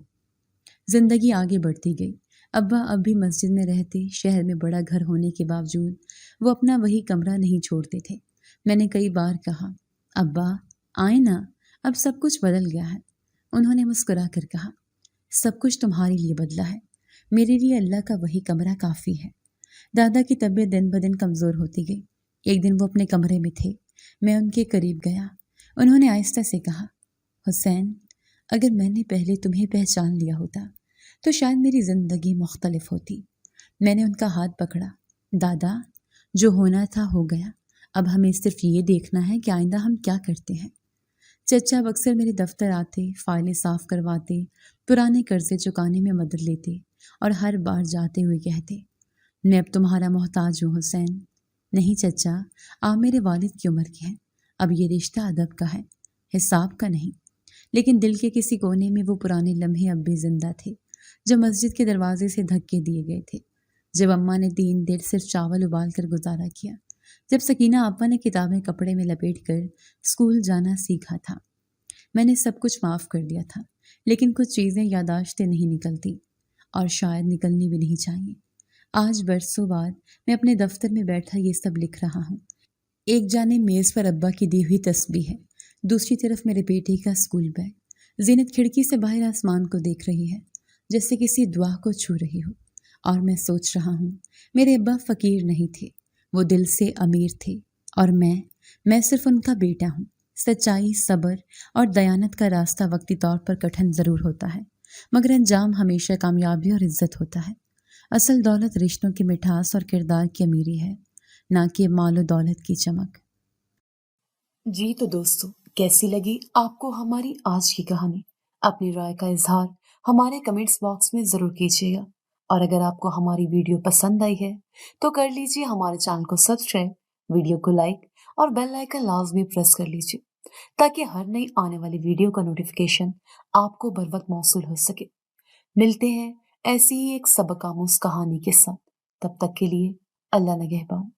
زندگی آگے بڑھتی گئی۔ ابا اب بھی مسجد میں رہتے، شہر میں بڑا گھر ہونے کے باوجود وہ اپنا وہی کمرہ نہیں چھوڑتے تھے۔ میں نے کئی بار کہا، ابا آئے نا، اب سب کچھ بدل گیا ہے۔ انہوں نے مسکرا کر کہا، سب کچھ تمہارے لیے بدلا ہے، میرے لیے اللہ کا وہی کمرہ کافی ہے۔ دادا کی طبیعت دن بدن کمزور ہوتی گئی۔ ایک دن وہ اپنے کمرے میں تھے، میں ان کے قریب گیا۔ انہوں نے آہستہ سے کہا، حسین، اگر میں نے پہلے تمہیں پہچان لیا ہوتا تو شاید میری زندگی مختلف ہوتی۔ میں نے ان کا ہاتھ پکڑا۔ دادا، جو ہونا تھا ہو گیا، اب ہمیں صرف یہ دیکھنا ہے کہ آئندہ ہم کیا کرتے ہیں۔ چچا اب اکثر میرے دفتر آتے، فائلیں صاف کرواتے، پرانے قرضے چکانے میں مدد لیتے اور ہر بار جاتے ہوئے کہتے، میں اب تمہارا محتاج ہوں حسین۔ نہیں چچا، آپ میرے والد کی عمر کے ہیں، اب یہ رشتہ ادب کا ہے، حساب کا نہیں۔ لیکن دل کے کسی کونے میں وہ پرانے لمحے اب بھی زندہ تھے جو مسجد کے دروازے سے دھکے دیے گئے تھے، جب اماں نے 3 دن صرف چاول ابال کر گزارا کیا، جب سکینہ آپا نے کتابیں کپڑے میں لپیٹ کر اسکول جانا سیکھا تھا۔ میں نے سب کچھ معاف کر دیا تھا لیکن کچھ چیزیں یاداشتیں نہیں نکلتی اور شاید نکلنی بھی نہیں چاہیے۔ آج برسوں بعد میں اپنے دفتر میں بیٹھا یہ سب لکھ رہا ہوں۔ ایک جانب میز پر ابا کی دی ہوئی تسبیح ہے، دوسری طرف میرے بیٹے کا اسکول بیگ۔ زینت کھڑکی سے باہر آسمان کو دیکھ رہی ہے جیسے کسی دعا کو چھو رہی ہو، اور میں سوچ رہا ہوں میرے ابا فقیر نہیں تھے، وہ دل سے امیر تھے، اور میں صرف ان کا بیٹا ہوں۔ سچائی، صبر اور دیانت کا راستہ وقتی طور پر کٹھن ضرور ہوتا ہے مگر انجام ہمیشہ کامیابی اور عزت ہوتا ہے۔ اصل دولت رشتوں کی مٹھاس اور کردار کی امیری ہے، نہ کہ مال و دولت کی چمک۔ جی تو دوستو، کیسی لگی آپ کو ہماری آج کی کہانی؟ اپنی رائے کا اظہار ہمارے کمنٹس باکس میں ضرور کیجیے گا، اور اگر آپ کو ہماری ویڈیو پسند آئی ہے تو کر لیجیے ہمارے چینل کو سبسکرائب، ویڈیو کو لائک اور بیل آئیکن لازمی پریس کر لیجیے تاکہ ہر نئی آنے والی ویڈیو کا نوٹیفیکیشن آپ کو بر وقت موصول ہو سکے۔ ملتے ہیں ایسی ہی ایک سبق آموز کہانی کے ساتھ، تب تک کے لیے اللہ نگہبان۔